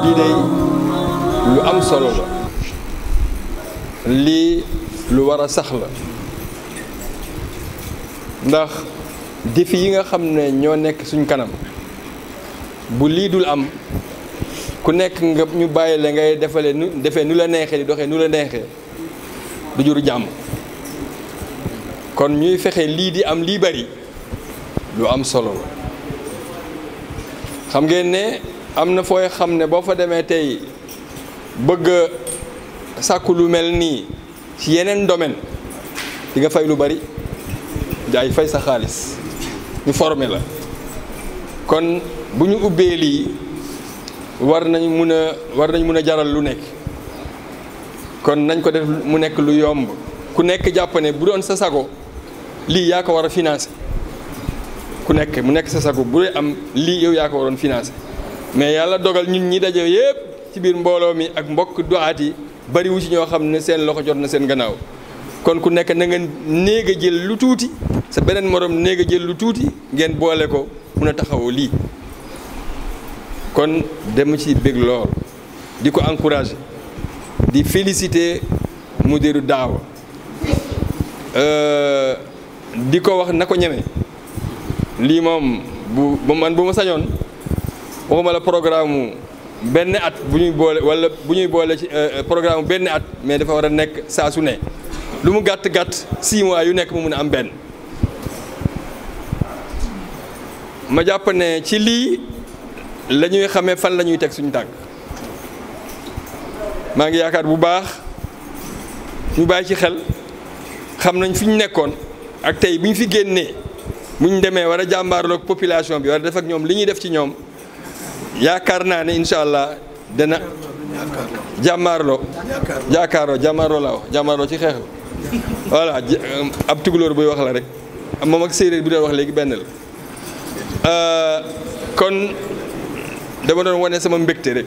lii day lu am solo la, lii lu war a sax la, ndax défi yi nga xam ne ñoo nekk suñ kanam bu lii dul am ku nekk nga ñu bàyyi la ngay defee nu la neexee di doxee nu la neexee du jur jàmm. kon ñuy fexe lii di am lii bari lu am solo la. xam ngeen ne am na fooy xam ne boo fa demee tey bëgg sàkku lu mel nii ci yeneen domaine di nga fay lu bari jaay fay sa xaalis ñu formé la. kon bu ñu ubbee lii war nañ mun a jaral lu nekk. kon nañ ko def mu nekk lu yomb ku nekk jàpp ne bu doon sa sago lii yaa ko war a financé ku nekk mu nekk sa sago bu dee am lii yow yaa ko waroon financé. mais yàlla dogal ñun ñi daje yépp ci biir mbooloo mi ak mbokk duwaat yi bariwu ci ñoo xam ne seen loxo jot na seen gannaaw. kon ku nekk na nga néeg a jël lu tuuti sa beneen morom néeg a jël lu tuuti ngeen boole ko mun a taxawoo lii. kon dem ci bég lool di ko encourager di féliciter mudiru daawa di ko wax na ko ñeme. lii moom bu ma sañoon waxuma la programme benn at bu ñuy boole wala bu ñuy boole ci programme benn at mais dafa war a nekk saa su ne lu mu gàtt gàtt 6 mois yu nekk mu mun a am benn. ma jàpp ne ci lii la ñuy xamee fan la ñuy teg suñu tànk. maa ngi yaakaar bu baax ñu bàyyi ci xel xam nañ fi ñu nekkoon ak tey bu ñu fi génnee bu ñu demee war a jàmbaarloog population bi war a def ak ñoom li ñuy def ci ñoom yaakaar naa ne incha allah dana jàmmaarloo laa wax jàmmaarloo ci xeex voilà ab tukulóor buy wax la rek moom ak séeréer bi doon wax léegi benn la. kon dama doon wane sama mbégte rek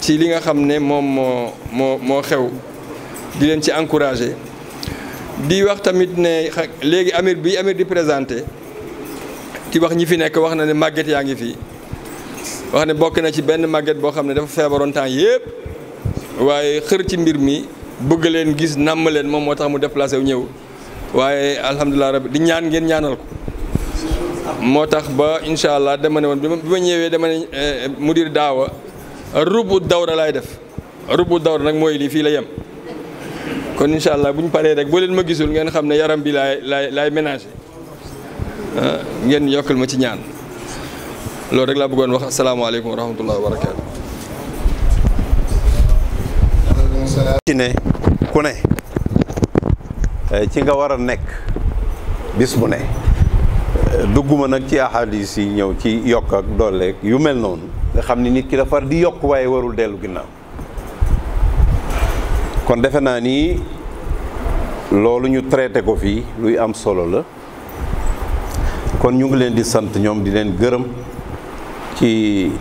ci li nga xam ne moom moo xew di leen ci encouragé di wax tamit ne léegi amir di présenté ci wax ñi fi nekk wax na ne màgget yaa ngi fii wax ne bokk na ci benn màgget boo xam ne dafa feebaroon temps yëpp waaye xër ci mbir mi bëgg leen gis namm leen moom moo tax mu déplacé wu ñëw waaye alhamdulilah rabbi di ñaan ngeen ñaanal ko. moo tax ba incha allah dama ne woon bi ma ñëwee dama ne mudir daawa rubu dawra laay def rubu dawra nag mooy lii fii la yem. kon incha allah bu ñu paree rek boo leen ma gisul ngeen xam ne yaram bi laay ménagé ngeen yokkal ma ci ñaan loolu rek laa bëggoon wax asalaamaaleykum wa rahmatullahi wa barakaatu. ci ne ku ne ci nga war a nekk bis bu ne dugguma nag ci ahadis yi ñëw ci yokk ak dooleeg yu mel noonu nga xam ni nit ki dafa di yokk waaye warul dellu ginnaaw. kon defe naa ni loolu ñu traité ko fii luy am solo la kon ñu ngi leen di sant ñoom di leen gërëm ci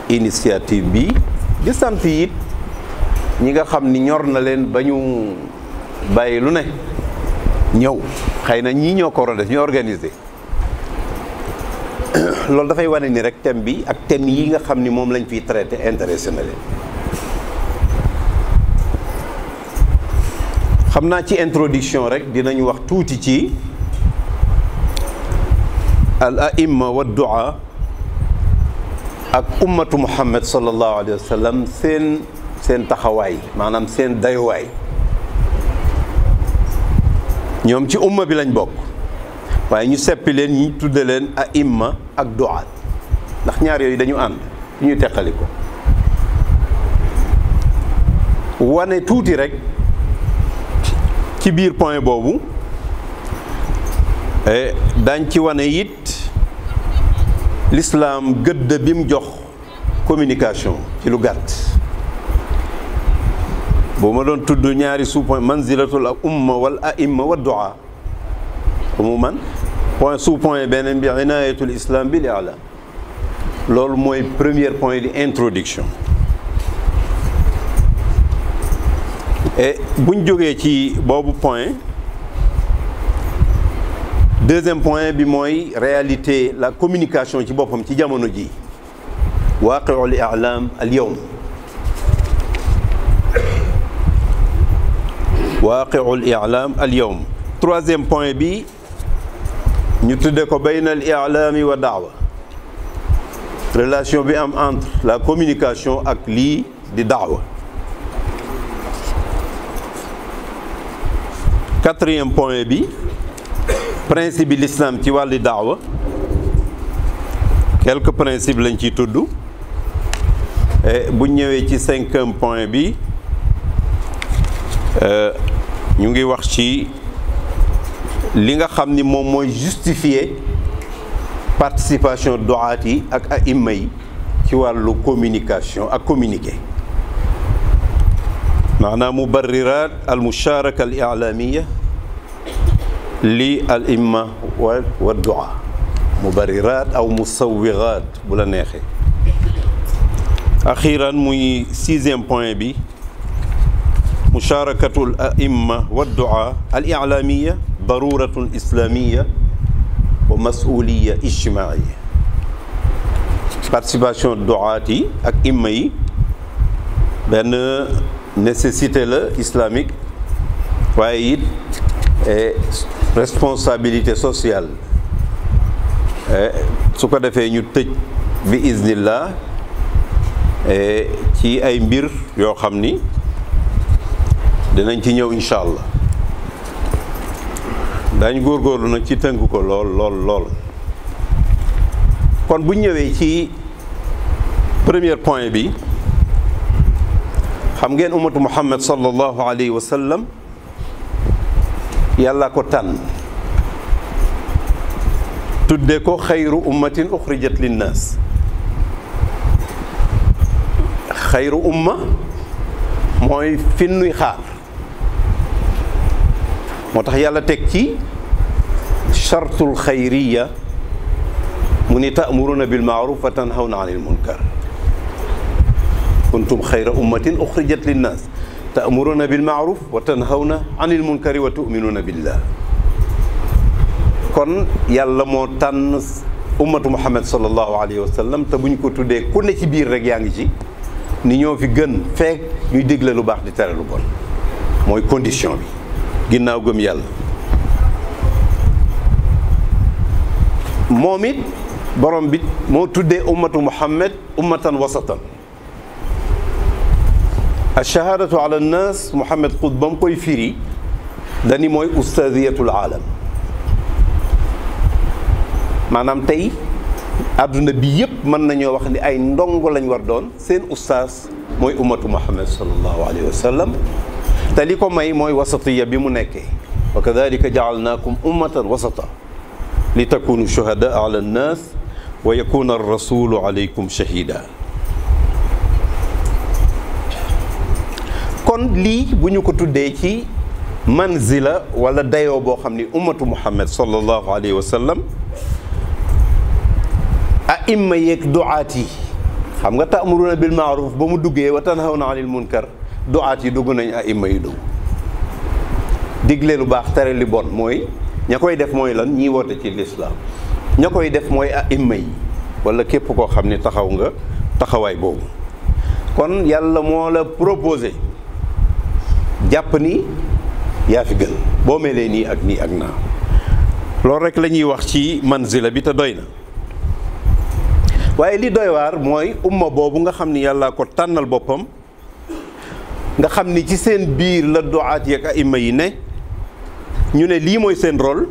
initiative bi di sant it ñi nga xam ni ñor na leen ba ñu bàyyi lu ne ñëw xëy na ñii ñoo ko war a def ñu organiser loolu dafay wane ni rek thème bi ak thème yi nga xam ni moom lañ fiy traité intéressé na leen. xam naa ci introduction rek dinañ wax tuuti ci al aimma wa du'a ak ummatu muhammad sallallahu alayhi wa sallam seen taxawaay maanaam seen dayuwaay. ñoom ci umma bi lañ bokk waaye ñu seppi leen ñi tudde leen aimma ak du'a ndax ñaar yooyu dañu ànd ñu teqali ko wane tuuti rek ci biir point boobu dañ ci wane it l'islam gëdd bi mu jox communication ci lu gàtt boo ma doon tudd ñaari sous point manzilatul umma wal aimma wa du'a umuman point sous point beneen bi inayatul islam bil i'lam loolu mooy premier point di introduction. et buñ jógee ci boobu point deuxième point bi mooy réalité la communication ci boppam ci jamono ji waaqi'ul i'lam al yawm waaqi'ul i'lam al yawm. troisième point bi ñu tudde ko bayna al i'lami wa da'wa, relation bi am entre la communication ak lii di da'wa. quatrième point bi principe bi l'islam ci wàllu da'wa, quelques principes lañ ciy tudd. bu ñëwee ci cinquième point bi ñu ngi wax ci li nga xam ni moom mooy justifier participation du'aat yi ak a'imma yi ci wàllu communication ak communiquer, maanaam mubarrirat al musharaka al i'lamiyya li al imma wa du'a, mubarrirat aw musawwirat bu la neexee. axiran muy sixième point bi musharakatul a'imma wa du'a al i'lamiyya daruratun islamiyya wa mas'uliyya ijtima'iyya. participation du'aat yi ak imma yi benn nécessité la islamique, waaye it responsabilité sociale. su ko defee ñu tëj bi iznillah ci ay mbir yoo xam ni dinañ ci ñëw incha allah. dañ góorgóorlu nag ci tënk ko lool. kon bu ñëwee ci premier point bi, xam ngeen ummatu muhammad sallallahu alayhi wa sallam yàlla ko tànn tudde ko xayru ummatin uxrijat linnaas. xayru umma mooy fi nuy xaar, moo tax yàlla teg ci chartul xayriya mu ni ta'muruna bil ma'ruf wa tanhawna anil munkar. kuntum xayra ummatin uxrijat linnaas ta'muruna bil ma'ruf wa tanhawna anil munkari wa tu'minuna billah. kon yàlla moo tànn ummatu muhammad sallallahu alayhi wa sallam, te buñ ko tuddee ku ne ci biir rek yaa ngi ci ni ñoo fi gën fekk ñuy digle lu baax di tere lu bon, mooy condition bi ginnaaw gëm yàlla. moom it borom bi moo tuddee ummatu muhammad ummatan wasatan. ash-shahadatu ala nnaas muhammad qud ba mu koy firi dani mooy ustadiyatul aalam, maanaam tey àdduna bi yëpp mën nañoo wax ni ay ndongo lañ war doon, seen ustaas mooy ummatu muhammad sallallahu alayhi wa sallam. te li ko may mooy wasatiya bi mu nekkee, wa kadalika jaalnaakum ummatan wasata li takunu shuhadaa ala nnaas wa yakuna ar-rasulu alaykum shahida. kon lii bu ñu ko tuddee ci manzila wala dayoo boo xam ni ummatu muhammad sallallahu alayhi wa sallam a'imma yeeg du'aat yi, xam nga ta'muruna bil ma'ruf ba mu duggee wa tanhawna anil munkar, du'aat yi dugg nañ a'imma yi dugg. digle lu baax tere li bon mooy ña koy def mooy lan, ñii woote ci lislaam. ña koy def mooy a'imma yi wala képp koo xam ni taxaw nga taxawaay boobu. kon yàlla moo la proposé jàpp ni yaa fi gën boo melee nii ak nii ak naa. loolu rek la ñuy wax ci manzila bi te doy na. waaye li doy waar mooy umma boobu nga xam ni yàlla ko tànnal boppam, nga xam ni ci seen biir la du'aat yeeg a'imma yi ne, ñu ne lii mooy seen rôle.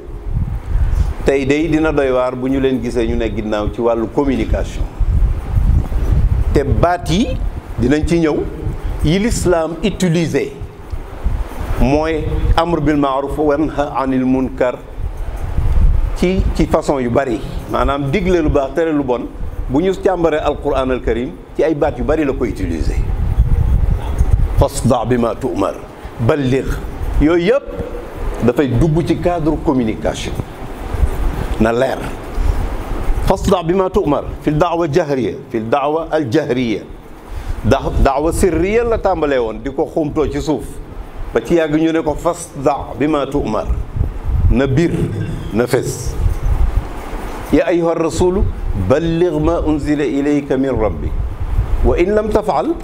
tey day dina doy waar bu ñu leen gisee ñu ne ginnaaw ci wàllu communication, te baat yi dinañ ci ñëw yi l'islam utilisé mooy amr bil ma'ruf wa nahy anil munkar ci façon yu bari, maanaam digle lu baax tere lu bon. bu ñu càmbaree alquran al karim ci ay baat yu bari la ko utiliser. fasda' bima tu'mar, balligh, yooyu yëpp dafay dugg ci cadre communication na leer. fasda bi ma tu'mar fi daawa jahriya fi daawa al jahriya daawa sirriya la tàmbalee woon di ko xumtoo ci suuf ba ci yàgg ñu ne ko fasda bi ma tu'mar na biir na fes ya ayyuha rasulu balligh ma unzila ilayka min rabbi wa in lam tafal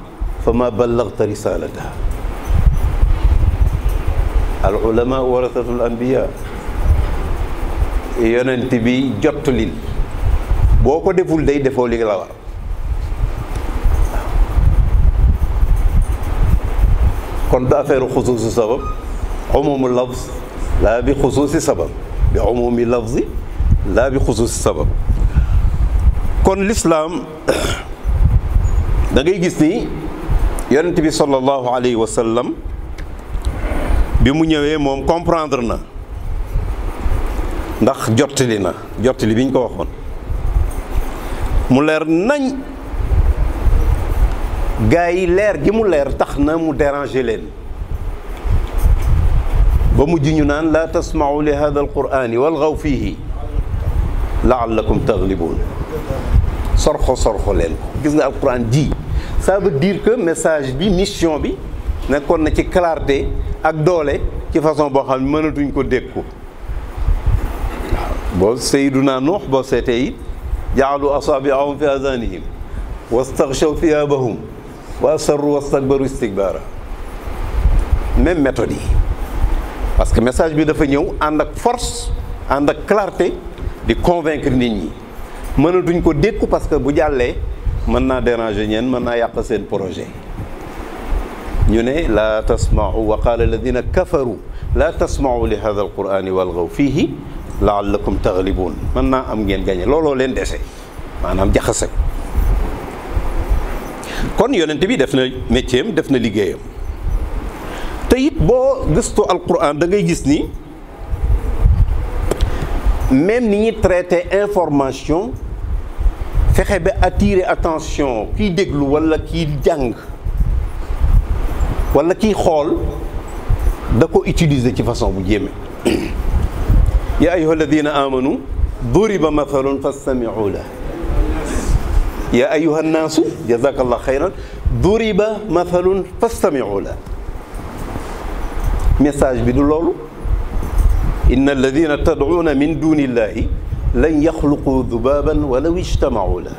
fa ma ballagta risalataha al ulama warasatul anbiya yonent bi jottulil boo ko deful day defoo li la war kon du affaire xusuusi sabab umumu lafz laa bi xusuusi sabab bi umumi lafzi laa bi xusuusi sabab kon lislaam da ngay gis ni yonent bi sallallahu alayhi wa sallam bi mu ñëwee moom comprendre na ndax jottali bi ñu ko waxoon mu leer nañ gaa yi leer gi mu leer tax na mu déranger leen ba mujj ñu naan laa tasma'u li hada alqur'ani walghaw fiihi la'allakum taghlibuun sorxo leen ko gis nga alquran ji ça veut dire que message bi mission bi nekkoon na ci clarté ak doole ci façon boo xam ne mënatuñ ko dékku boo Seyduna Nuux boo seetee it jaalu asaabi'ahum fi azaanihim wastaghshaw thiyaabahum wa asarru wastakbaru istikbaara même méthode yi parce que message bi dafa ñëw ànd ak force ànd ak clarté di convaincre nit ñi mënatuñ ko dékku parce que bu jàllee mën naa déranger ñeen mën naa yàq seen projet ñu ne laa tasma'u wa qaala alladina kafaru laa tasma'u li hada alqur'ani walghaw fiihi la'allakum taghlibuun mën naa am ngeen gañe looloo leen dese maanaam jaxase ko kon yonent bi def na métier am def na liggéeyam te it boo gëstu alquran da ngay gis ni même ni ñuy traité information fexe ba attirer attention kiy déglu wala kiy jàng wala kiy xool da ko utiliser ci façon bu jéeme ya ayyuha alladina amanu duriba mathalun fastami'u la ya ayyuha nnaasu jazakallah xayran duriba mathalun fastami'u la message bi du loolu inna alladina tad'una min duni illahi lan yaxluqu dubaban walaw ijtama'u la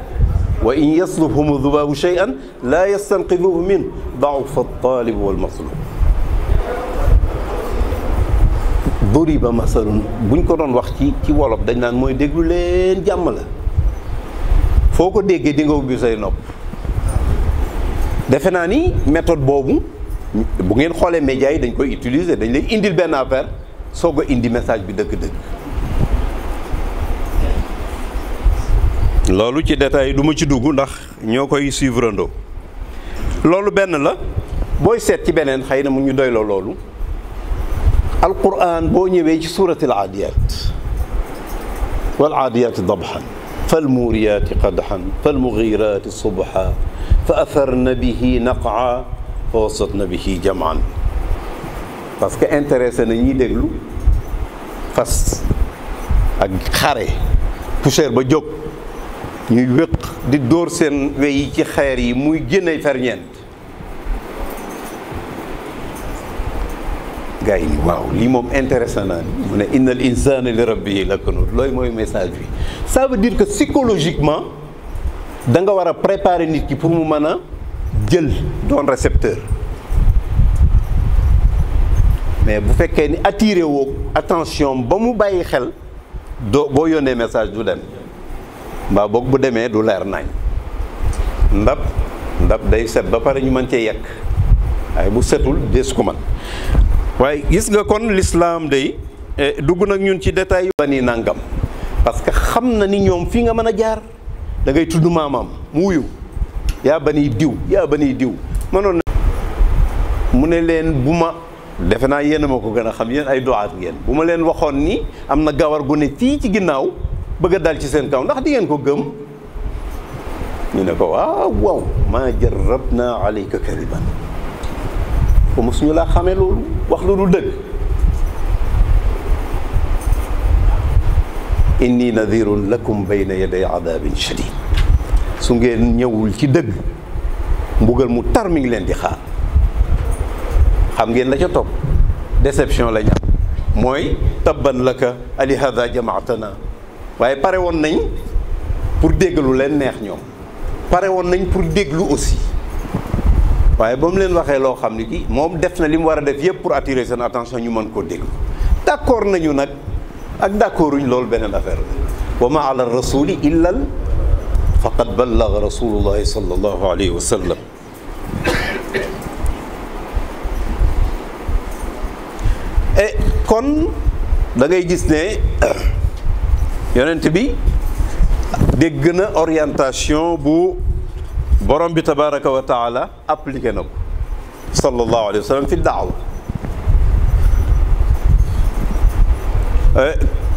wa in yaslubhum dubabu shay'an la yastanqidhuhu min da'fa at-talib wal matlub duriba masalun buñ ko doon wax ci wolof dañ naan mooy déglu leen jàmm la foo ko déggee di nga ubbi say nopp defe naa ni méthode boobu bu ngeen xoolee médias yi dañ koy utiliser dañ lay indil benn affaire soog a indi message bi dëgg-dëgg loolu ci détail du ma ci dugg ndax ñoo koy suivre ndoo loolu benn la booy seet ci beneen xëy na mu ñu doyloo loolu alquran boo ñëwee ci suurati al aadiyaat wal aadiyaati dabhan fal muuriyaati qadhan fal mugiiraati subha fa atharna bihi naq'a fa wasatna bihi jam'an parce que intéressé na ñiy déglu fas ak xare poussière ba jóg ñuy wéq di dóor seen wey yi ci xeer yi muy génne ferñeent gars yi ni waaw lii moom intéressant naa ni mu ne inna al insana li rabbihi lakanud looy mooy message bi ça veut dire que psychologiquement da nga war a préparer nit ki pour mu mën a jël doon récepteur mais bu fekkee ni attiré woo attention ba mu bàyyi xel boo yónnee message du dem mbaa boog bu demee du leer nañ ndab day set ba pare ñu mën cee yekk waaye bu setul des ko man waaye gis nga kon l'islam day dugg nag ñun ci détail yu bani nangam parce que xam na ni ñoom fii nga mën a jaar da ngay tudd maamam mu wuyu yaa bani diw mënoon na mu ne leen bu ma defe naa yéen a ma ko gën a xam yéen ay doaat ngeen bu ma leen waxoon ni am na gawar gu ne fii ci ginnaaw bëgg a dal ci seen kaw ndax di ngeen ko gëm ñu ne ko waaw maa jarrabna alayka kadiban ko mosuñu laa xamee loolu wax lu dul dëgg inni nadirun lakum bayna yaday adabin shadid su ngeen ñëwul ci dëgg mbugal mu tar mi ngi leen di xaar. xam ngeen la ca topp déception la ñu am mooy tabban laka ali hada jamaatana waaye pare woon nañ pour dégg lu leen neex ñoom pare woon nañ pour déglu aussi waaye ba mu leen waxee loo xam ni ki moom def na li mu war a def yëpp pour attirer seen attention ñu mën koo déglu d'accord nañu nag ak d'accorduñ loolu beneen affaire la wa ma ala rasuli illa faqad ballaga rasulullahi sallallahu alayhi wa sallam. et kon da ngay gis ne yonent bi dégg na orientation bu borom bi tabaraka wa taala appliqué na ko sallallahu alayhi wa sallam fi daawa.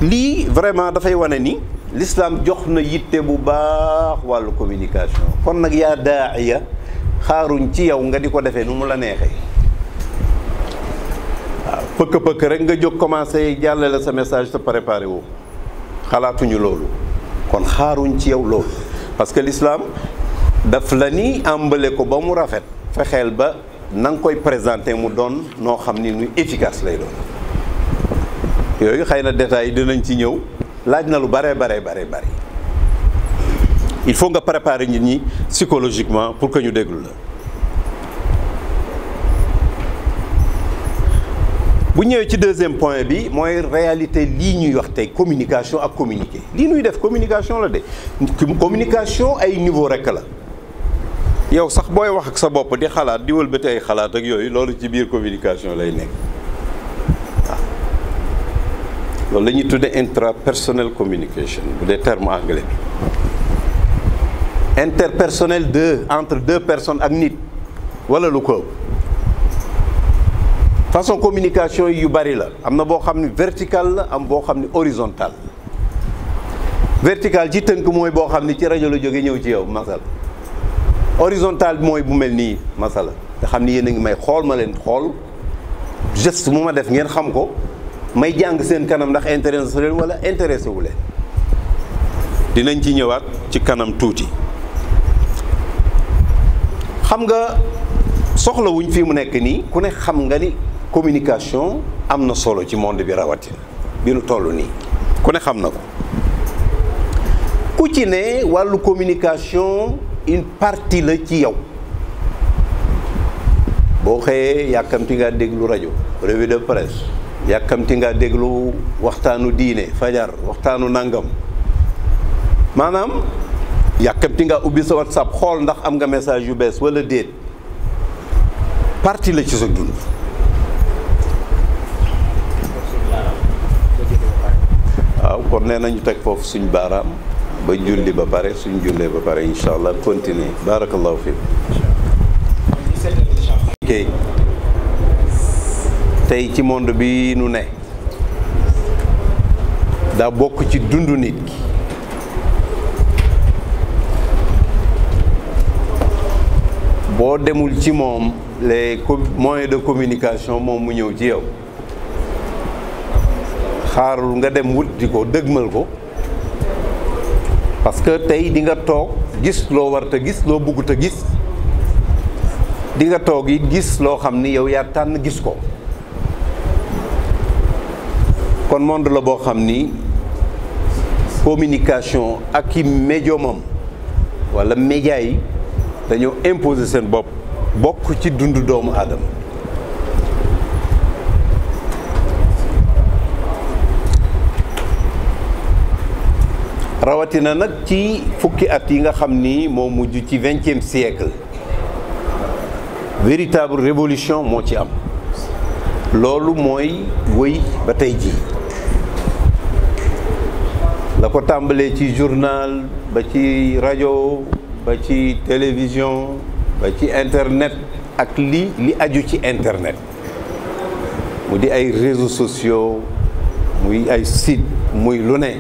lii vraiment dafay wane ni l'islam jox na yitte bu baax wàllu communication kon nag yaa daaiya xaaruñ ci yow nga di ko defee nu mu la neexee waaw pëkk-pëkk rek nga jóg commencé jàllale sa message te préparé woo xalaatuñu loolu kon xaaruñ ci yow loolu parce que l'islam daf la ni àmbale ko ba mu rafet fexeel ba na nga koy présenté mu doon noo xam ni nu efficace lay doon yooyu xëy na détails yi dinañ ci ñëw laaj na lu bare il faut nga préparer nit ñi psychologiquement pour que ñu déglu la bu ñëwee ci deuxième point bi mooy réalité lii ñuy wax tey communication ak communiquer lii ñuy def communication la de communication ay niveau rekk la yow sax booy wax ak sa bopp di xalaat di wëlbati ay xalaat ak yooyu loolu ci biir communication lay nekk loolu la ñuy tuddee intrapersonnel communication bu dee terme anglais bi interpersonnel entre deux personnes ak nit wala lu ko façon communication yu bari la am na boo xam ne vertical la am boo xam ne horizontal vertical ci tënk mooy boo xam ne ci rajo la jóge ñëw ci yow masal horizontal bi mooy bu mel nii masala nga xam ni yéen a ngi may xool ma leen xool geste mu ma def ngeen xam ko may jàng seen kanam ndax intéressé leen wala intéressé wu leen dinañ ci ñëwaat ci kanam tuuti xam nga soxla wuñ fii mu nekk nii ku ne xam nga ni communication am na solo ci monde bi rawatina bi nu toll nii ku ne xam na ko ku ci ne wàllu communication une partie la ci yow boo xëyee yàkkamti ngaa déglu rajo revue de presse yàkkamti nga déglu waxtaanu diine fajar waxtaanu nangam maanaam yàkkamti nga ubbi sa WhatsApp xool ndax am nga message yu bees wala déet partie la ci sa dund waaw kon nee nañu teg foofu suñ baaraam ba julli ba pare suñ jullee ba pare incha allah continuer barakallahu fiik ok tey ci monde bi nu ne daa bokk ci dundu nit ki boo demul ci moom les moyens de communication moom mu ñëw ci yow xaarul nga dem wut di ko dëgmal ko parce que tey di nga toog gis loo war te gis loo bëggut a gis di nga toog it gis loo xam ni yow yaa tànn gis ko kon monde la boo xam ni communication ak i médiumam wala média yi dañoo imposer seen bopp bokk ci dundu doomu aadama rawatina nag ci fukki at yi nga xam ni moo mujj ci 20e siècle véritable révolution moo ci am loolu mooy wëy ba tey jii la ko tàmbalee ci journal ba ci rajo ba ci télévision ba ci internet ak li aju ci internet mu di ay réseaux sociaux muy ay site muy lu ne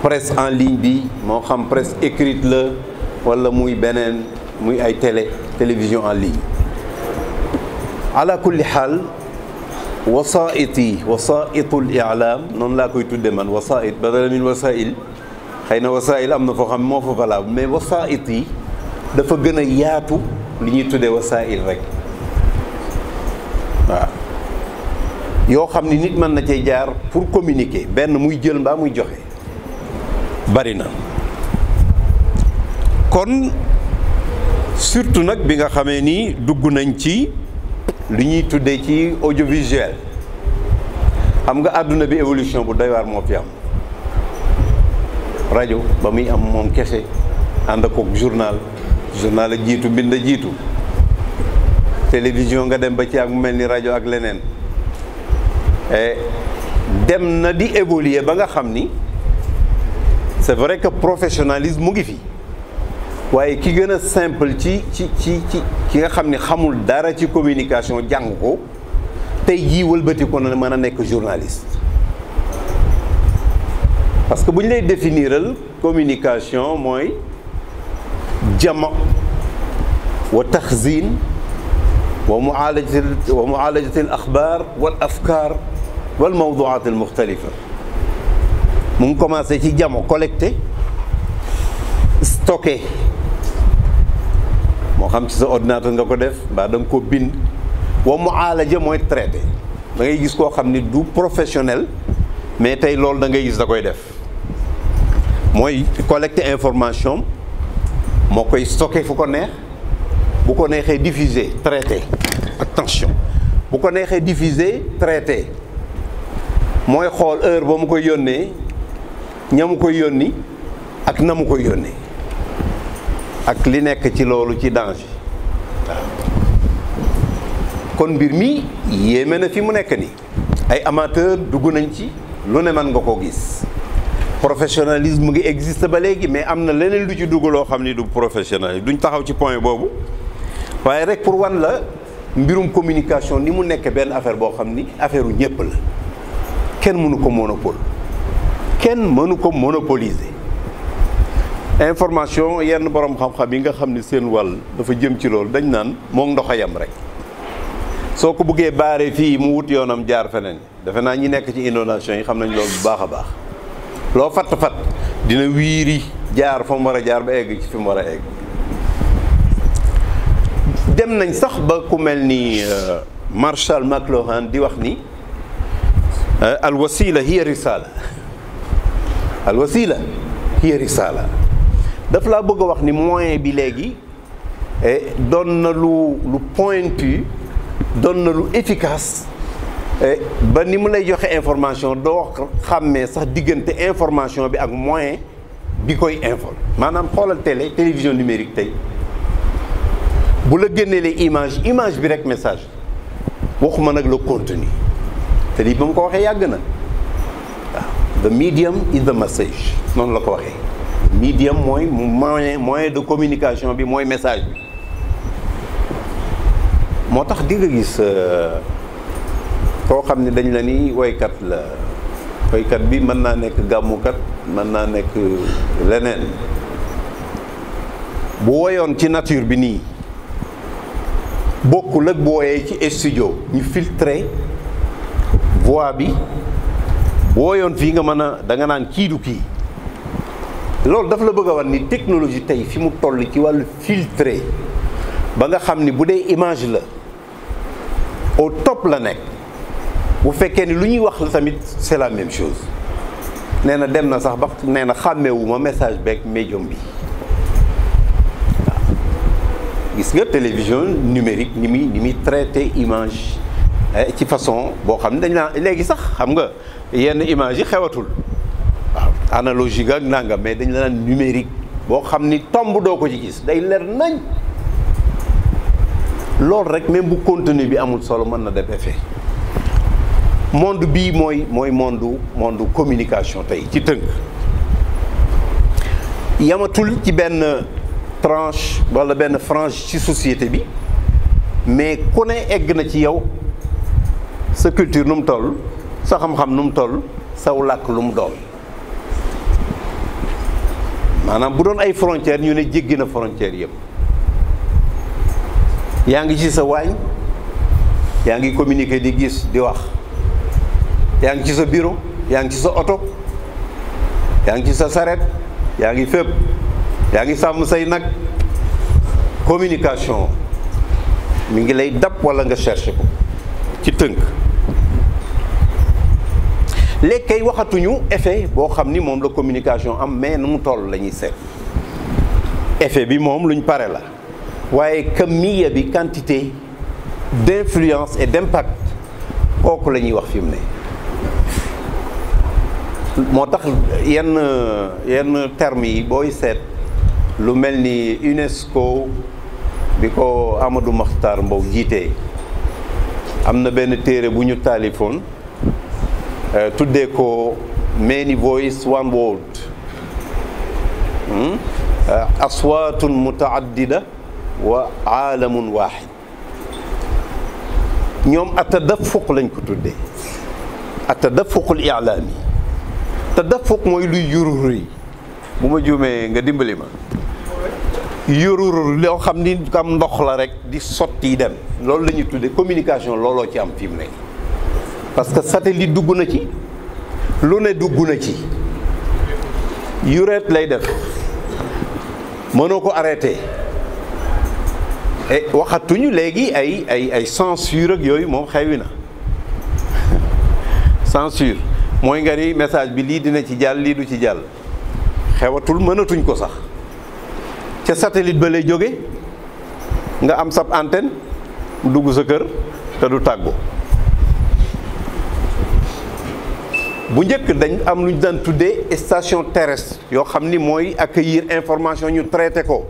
presse en ligne bi moo xam presse écrite la wala muy beneen muy ay télévision en ligne ala kulli xaal wasaitul i'lam noonu laa koy tudde man wasait badala min wasail. xëy na wasail am na foo xam moo fa valable mais wasait yi dafa gën a yaatu li ñuy tuddee wasail rek waaw yoo xam ni nit mën na cay jaar pour communiquer benn muy jël mbaa muy joxe bari na. kon surtout nag bi nga xamee ni dugg nañ ci li ñuy tuddee ci audiovisuel xam nga àdduna bi évolution bu doy waar moo fi am. rajo ba muy am moom kese ànd ak journal a jiitu bind a jiitu télévision nga dem ba ci ak mu mel ni rajo ak leneen dem na di évoluer ba nga xam ni c'est vrai que professionnalisme mu ngi fi waaye ki gën a simple ci ki nga xam ni xamul dara ci communication jàng ko tey jii wëlbati ko na mën a nekk journaliste. parce que bu ñu lay définiral communication mooy jama wa taxzin wa mualajati al axbaar wal afkaar wal mawduaat al muxtalifa mu ngi commencé ci jama collecté stocké moo xam ci sa ordinateur nga ko def mbaa da nga ko bind wa mualaja mooy traité da ngay gis koo xam ni du professionnel mais tey loolu da ngay gis da koy def mooy collecter information moo koy stocké fu ko neex bu ko neexee diffuser traité attention bu ko neexee diffuser traité mooy xool heure ba mu koy yónnee ña mu koy yónni ak na mu koy yónnee ak li nekk ci loolu ci danger waaw kon mbir mi yéeme na fi mu nekk nii ay amateur dugg nañ ci lu ne mën nga koo gis professionnalisme mu ngi existe ba léegi mais am na leneen lu ci dugg loo xam ni du professionnalisme duñ taxaw ci point boobu waaye rek pour wan la mbirum communication ni mu nekk benn affaire boo xam ni affaire u ñëpp la kenn mënu ko monopoliser information yenn borom xam-xam yi nga xam ni seen wàll dafa jëm ci loolu dañ naan moom ndox a yam rek soo ko bëggee baaree fii mu wut yoonam jaar feneen defe naa ñi nekk ci inondation yi xam nañ loolu bu baax a baax loo fatt dina wiiri jaar fa mu war a jaar ba egg ci fi mu war a egg dem nañ sax ba ku mel ni Marshall McLuhan di wax ni al wasila hiya risala daf laa bëgg a wax ni moyen bi léegi doon na lu pointu doon na lu efficace ba ni mu lay joxe information doo xàmmee sax diggante information bi ak moyen bi koy informer maanaam xoolal télévision numérique tey bu la génneelee image bi rek message waxuma nag le contenu te lii ba mu ko waxee yàgg na waaw the medium is the message noonu la ko waxee medium mooy moyen de communication bi mooy message bi moo tax di nga gis koo xam ne dañ la ni woykat la woykat bi mën naa nekk gàmmukat mën naa nekk leneen bu woyoon ci nature bi nii bokkul ak bu woyee ci studio ñu filtré voix bi bu woyoon fii nga mën a da nga naan kii du kii loolu dafa la bëgg a wan ni technologie tey fi mu toll ci wàllu filtré ba nga xam ni bu dee image la au top la nekk bu fekkee ni lu ñuy wax la tamit c'est la même chose nee na dem na sax ba nee na xàmmewuma message beeg médium bi waaw gis nga télévision numérique ni muy traité image ci façon boo xam ne dañ naa léegi sax xam nga yenn image yi xewatul waaw analogique ak nangam mais dañ la naan numérique boo xam ni tomb doo ko ci gis day leer nañ loolu rek même bu contenu bi amul solo mën na def effet monde bii mooy monde communication tey ci tënk yamatul ci benn tranche wala benn frange ci société bi mais ku ne egg na ci yow sa culture nu mu toll sa xam-xam nu mu toll saw làkk lu mu doon maanaam bu doon ay frontières ñu ne jéggi na frontières yëpp yaa ngi ci sa waañ yaa ngi communiquer di gis di wax yaa ngi ci sa bureau, yaa ngi ci sa oto, yaa ngi ci sa saret, yaa ngi fépp, yaa ngi sàmm say nag. Communication mi ngi lay dab walla nga chercher ko ci tënk. léegi kay waxatuñu effet boo xam ni moom la communication am, mais nu mu toll la ñuy seet. effet bi moom luñ pare la, waaye kamiya bi, quantité d'influence et d'impact, kooku la ñuy wax fi mu ne. moo tax yenn termes yi booy seet lu mel ni UNESCO bi ko Amadou Makhtar Mbow jiitee, am na benn téere bu ñu taalifoon tuddee ko Many Voice One World, aswaatun mutaaddida wa aalamun waahid. ñoom atadafuq lañ ko tuddee, atadafuqul i'laami. tadafuq mooy luy yurur yi, bu ma juumee nga dimbali ma. yurur loo xam ni am ndox la rek di sotti dem, loolu la ñuy tuddee communication. looloo ci am fi mu nekk, parce que satellite dugg na ci, lu ne dugg na ci, yureet lay def, mënoo ko arrêté. et waxatuñu léegi ay censure ak yooyu, moom xewi na. censure mooy nga ni message bi lii dina ci jàll, lii du ci jàll, xewatul, mënatuñ ko sax. ca satellite ba lay jóge, nga am sab antenne mu dugg sa kër te du tàggu. bu njëkk dañ am lu ñu daan tuddee station terrestre, yoo xam ni mooy accueillir information, ñu traité ko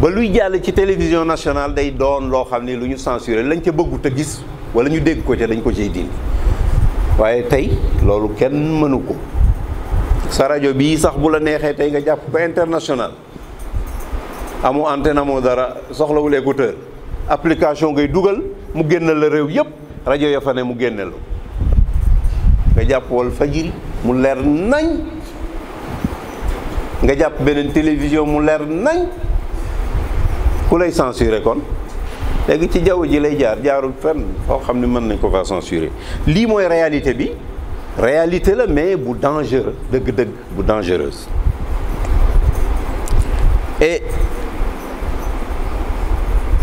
ba luy jàll ci télévision nationale day doon loo xam ni lu ñu censuré, lañ ca bëggut a gis wala ñu dégg ko ca dañ ko ciy dindi. waaye tey loolu kenn mënu ko. sa rajo bii sax bu la neexee tey nga jàpp ko international, amu antenne, amoo dara, soxlawul écouteur, application ngay dugal mu génne la réew yëpp, rajo ya fa ne mu génne la. nga jàpp Walfadjri mu leer nañ, nga jàpp beneen télévision mu leer nañ. ku lay censurer kon? léegi ci jaww ji lay jaarul fenn foo xam ne mën nañ ko fa censurer. lii mooy réalité bi, réalité la mais bu dangereux, dëgg-dëgg bu dangereuse. et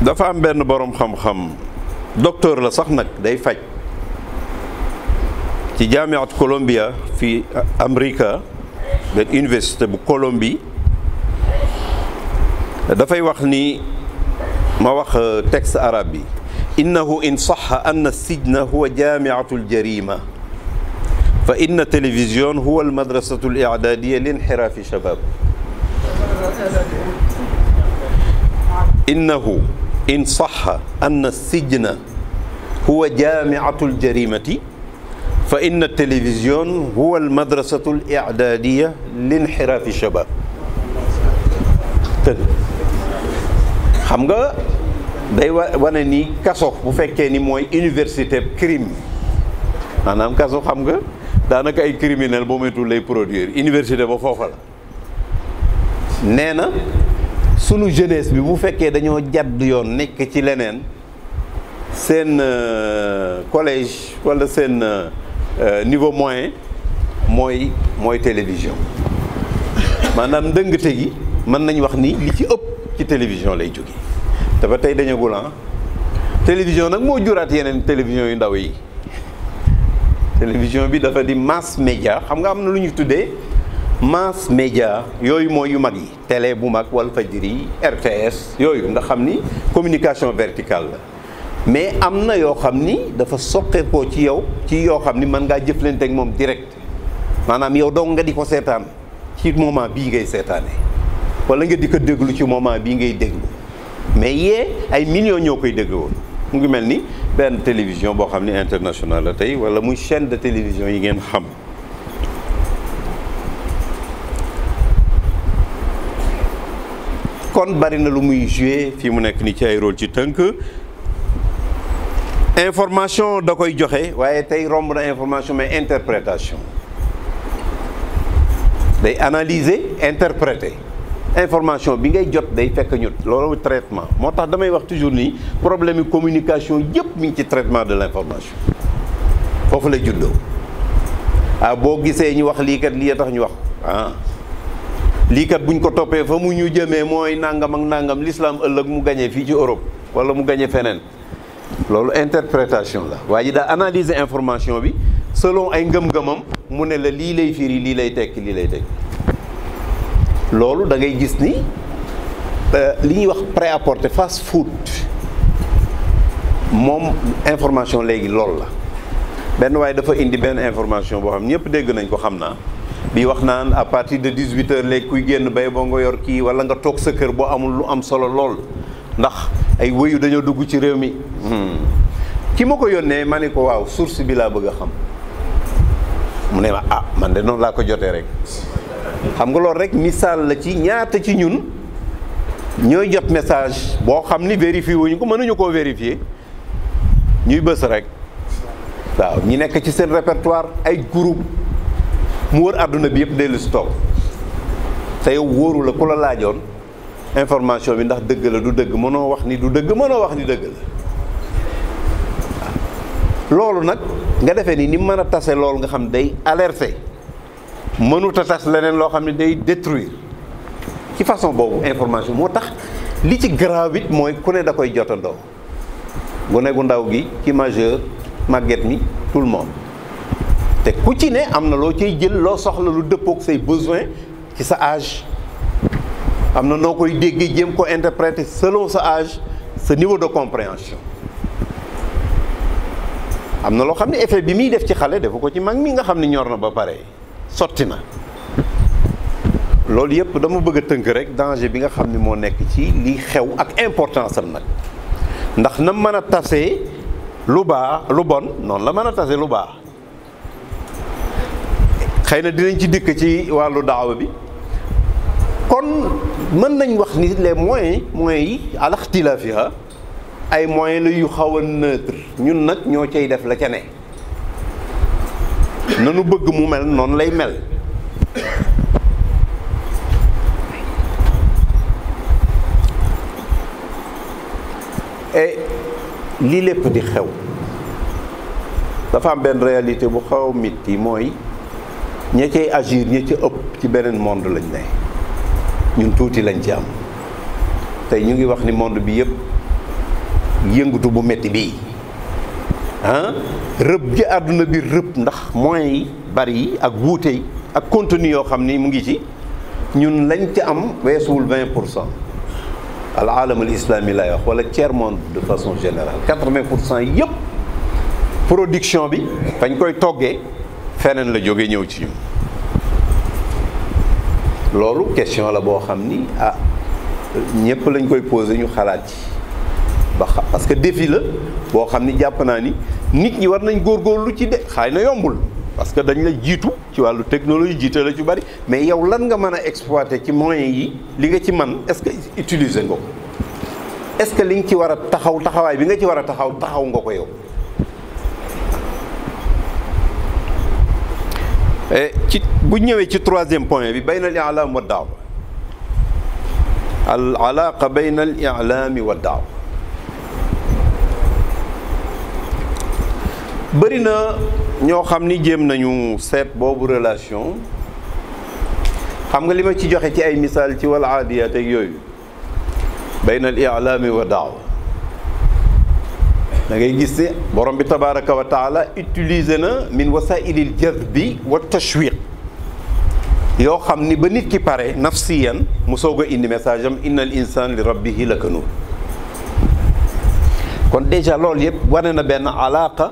dafa am benn boroom xam-xam, docteur la sax nag, day faj, ci jaamiat Columbia fi Amérique, benn université bu Colombie, dafay wax ni, ma wax texte arabe bi, innahu in saxa anna sijna huwa jaamiatu aljarima fa inna télévision huwa almadrasatu ali'dadiya linxiraafi shabab. innahu in saxa anna sijna huwa jaamiatu aljarimati fa inna télévision huwa almadrasatu ali'dadiya linxiraafi shabab. xam nga day wane ni kaso bu fekkee ni mooy université crime, maanaam kaso xam nga daanaka ay criminel boo moytuwul lay produire, université ba foofa la. nee na sunu jeunesse bi bu fekkee dañoo jadd yoon nekk ci leneen, seen collège walla seen niveau moyen mooy télévision. maanaam ndëngte gi mën nañ wax ni li ci ëpp ci télévision lay jóge, te ba tey dañagul télévision nag moo juraat yeneen télévision yu ndaw yi. télévision bi dafa di mass média, xam nga am na lu ñu tuddee mass média, yooyu mooy yu mag yi, télé bu mag, Walfadjri, RTS, yooyu nga xam ni communication verticale la. mais am na yoo xam ni dafa soqeekoo ci yow, ci yoo xam ni mën ngaa jëflante ak moom direct, maanaam yow dong nga di ko seetaan ci moment bii ngay seetaanee, wala nga di ko déglu ci moment bii ngay déglu. mais yee ay millions ñoo koy déglu woon. mu ngi mel ni benn télévision boo xam ni international la tey, wala muy chaîne de télévision yi ngeen xam. kon bari na lu muy joué fii mu nekk ni ci ay rôle ci tënk. information da koy joxe, waaye tey romb na information mais interprétation. day analyser, interpréter. information bi ngay jot day fekk ñu loolu traitement. moo tax damay wax toujours ni problème communication yëpp mi ngi ci traitement de l'information. foofu lay juddoo boo gisee ñu wax lii kat lii a tax ñu wax lii kat buñ ko toppee fa mu ñu jëmee mooy nangam ak nangam l'islam ëllëg mu gañee fii ci Europe wala mu gañee feneen loolu interprétation la waa ji daa analyser information bi selon ay ngëm-ngëmam mu ne la lii lay firi lii lay tekki lii lay tekki loolu da ngay gis ni li ñuy wax prêt-à-porter fast food moom information léegi loolu la benn waaye dafa indi benn information boo xam ñëpp dégg nañ ko xam naa bi wax naan à partir de 18h léegi kuy génn bay boo nga yor kii wala nga toog sa kër boo amul lu am solo lool ndax ay wëyu dañoo dugg ci réew mi ki ma ko yónnee ma ne ko waaw source bi laa bëgg a xam mu ne ma man de noonu laa ko jotee rek xam nga loolu rek misaal la ci ñaata ci ñun ñooy jot message boo xam ni vérifié wuñu ko mënuñu koo vérifier ñuy bës rek waaw ñi nekk ci seen répertoire ay groupe mu wër àdduna bi yëpp dellu si toog te yow wóoru la ku la laajoon information bi ndax dëgg la du dëgg mënoo wax ni du dëgg mënoo wax ni dëgg la loolu nag nga defee ni mën a tase loolu nga xam day alerter mënut a tas leneen loo xam ne day détruire ci façon boobu information moo tax li ci grave it mooy ku ne da koy jotandoo gone gu ndaw gi ci majeur màgget mi tout le monde te ku ci ne am na loo cay jël loo soxla lu dëppook say besoin ci sa âge am na noo koy déggee jéem ko interpréter selon sa âge sa niveau de compréhension am na loo xam ne effet bi muy def ci xale defu ko ci mag mi nga xam ne ñor na ba pare sotti na loolu yëpp dama bëgg a tënk rek danger bi nga xam ne moo nekk ci li xew ak importance am nag ndax na mën a tasee lu bon noonu la mën a tasee lu baax xëy na dinañ ci dikk ci wàllu daawa bi kon mën nañ wax ni les moyens yi ala ixtilaafiha ay moyens la yu xaw a neutre ñun nag ñoo cay def la ca ne nanu bëgg mu mel noonu lay mel et lii lépp di xew dafa am benn réalité bu xaw a metti mooy ña cay agir ña ca ëpp ci beneen monde lañ ne ñun tuuti lañ ci am tey ñu ngi wax ni monde bi yëpp yëngatu bu metti bii rëbb ci àdduna bi rëbb ndax moyens yi bari yi ak wuute yi ak contenu yoo xam ni mu ngi ci ñun lañ ci am weesuwul 20% al alam al islami lay wax wala tiers monde de façon générale 80% yëpp production bi fañ koy toggee feneen la jóge ñëw ci ñun loolu question la boo xam ni ñëpp lañ koy posé ñu xalaat ci ba parce que défi la boo xam ni jàpp naa ni nit ñi war nañ góorgóorlu ci de xaay na yombul parce que dañ la jiitu ci wàllu technologie jiite la ci bari mais yow lan nga mën a exploiter ci moyens yi li nga ci man est-ce que utiliser nga ko est-ce que li nga ci war a taxawaay bi nga ci war a taxaw nga ko yow ci bu ñëwee ci troisième point bi bayna al i'lam wa daawa al alaqa bayna al i'lam wa daawa bëri na ñoo xam ni jéem nañu seet boobu relation xam nga li ma ci joxe ci ay misaal ci wal aadiyaat ak yooyu bayna al i'laami wa daawa da ngay gis ne borom bi tabaraka wa taala utilisé na min wasailil jazbi wa tashwiq yoo xam ni ba nit ki pare nafsiyan mu soog a indi message am inna al insan li rabbihi lakanuun kon déjà loolu yëpp wane na benn alaqa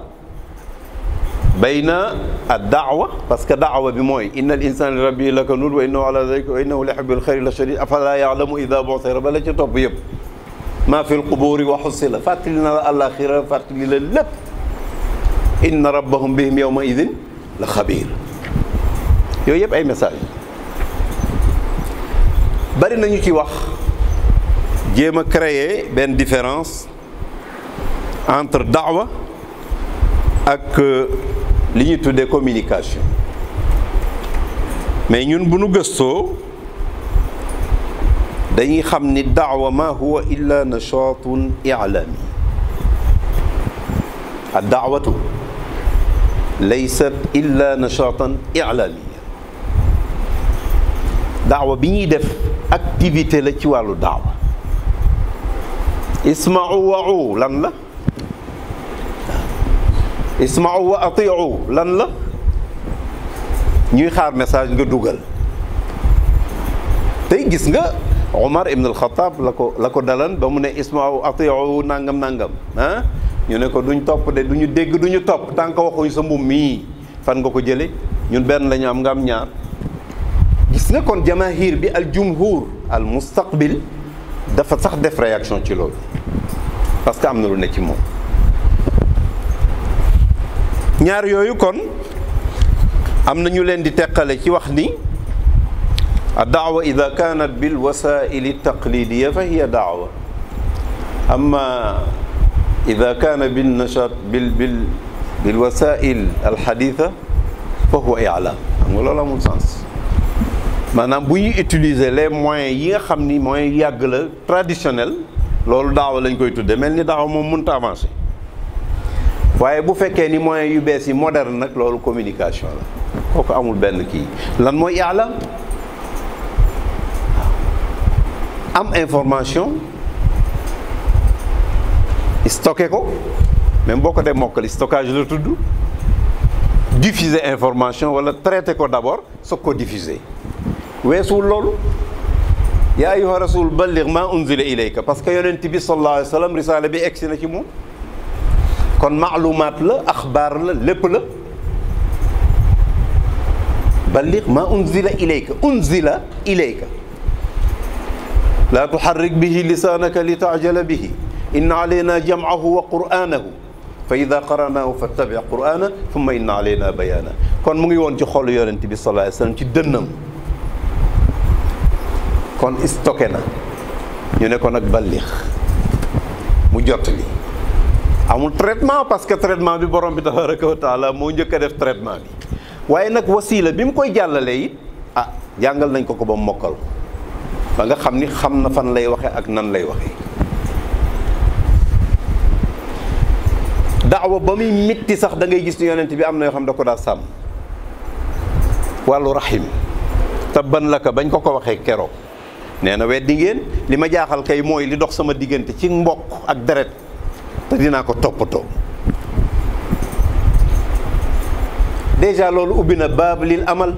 bayna ad daawa parce que daawa bi mooy inna al insana li rabbihi lakanuun wa innahu ala dhalika wa innahu li hubbil khayri la shadid afala ya'lamu idha bu'thira ba la ca topp yëpp maa fi lquburi wa xussila fàttali na la àllaaxira fàttali la lépp inna rabbahum bihim yawma idin la xabiir yooyu yëpp ay message bari nañu ci wax jéem a créer benn différence entre daawa ak li ñuy tuddee communication mais ñun bu nu gëstoo dañuy xam ni daawa ma huwa illa nashaatun i'laami ad daawatu laysat illa nashatan i'lamiya. daawa bi ñuy def activité la ci wàllu daawa. isma'u wa'u lan la? isma'u wa ati'u lan la? ñuy xaar message nga dugal. tey gis nga Omar ibn al-Khattab la ko dalan ba mu ne isma'u ati'u nangam nangam ah ñu ne ko duñ topp de duñu dégg duñu topp tant que waxuñ sa mbubb mii fan nga ko jële ñun benn la ñu am nga am ñaar. gis nga kon jamaahir bi al jumhur al mustaqbil dafa sax def réaction ci loolu parce que am na lu ne ci moom. ñaar yooyu kon am na ñu leen di teqale ci wax ni ad-da'wa idha kanat bil wasa'il taqlidiyya fa hiya da'wa amma idha kana bin nashat bil wasa'il al haditha fa huwa i'lam. xam nga loolu amul sens. maanaam bu ñuy utiliser les moyens yi nga xam ni moyens yàgg la traditionnel loolu daawa lañ koy tudde mel ni daawa moom mënut a avancer waaye bu fekkee ni moyens yu bees yi moderne nag loolu communication la kooku amul benn kii. lan mooy i'lam? am information stocké ko même boo ko dee mokkali stockage la tudd diffuser information wala traité ko d'abord soog ko diffuser. weesuwul loolu yaa ayyuha rasul balligh ma unzila ilayka parce que yonent bi sallallahu alayhi wa sallam risaale bi egsi na ci moom kon maalumaat la axbaar la lépp la. balligh ma unzila ilayka laa tuharrik bihi lisaanaka li taajala bihi inna alayna jam'ahu wa qur'aanahu fa ida qara'naahu fattabi' qur'aana thumma inna alayna bayaana. kon mu ngi woon ci xolu yonent bi sallallahu alayhi wa sallam ci dënnam. kon stocké na ñu ne ko nag ballix mu jot li amul traitement parce que traitement bi borom bi tabaraka wa taala moo njëkk a def traitement bi waaye nag wasiila bi mu koy jàllalee it jàngal nañ ko ba mu mokkal ko ba nga xam ni xam na fan lay waxe ak nan lay waxe. daawa ba muy mitti sax da ngay gis ni yonent bi am na yoo xam da ko daa sàmm wàllu rahim tabban laka bañ ko waxee keroog nee na weddi ngeen li ma jaaxal kay mooy li dox sama diggante ci mbokk ak deret te dinaa ko toppatoo. déjà loolu ubbi na baab lil amal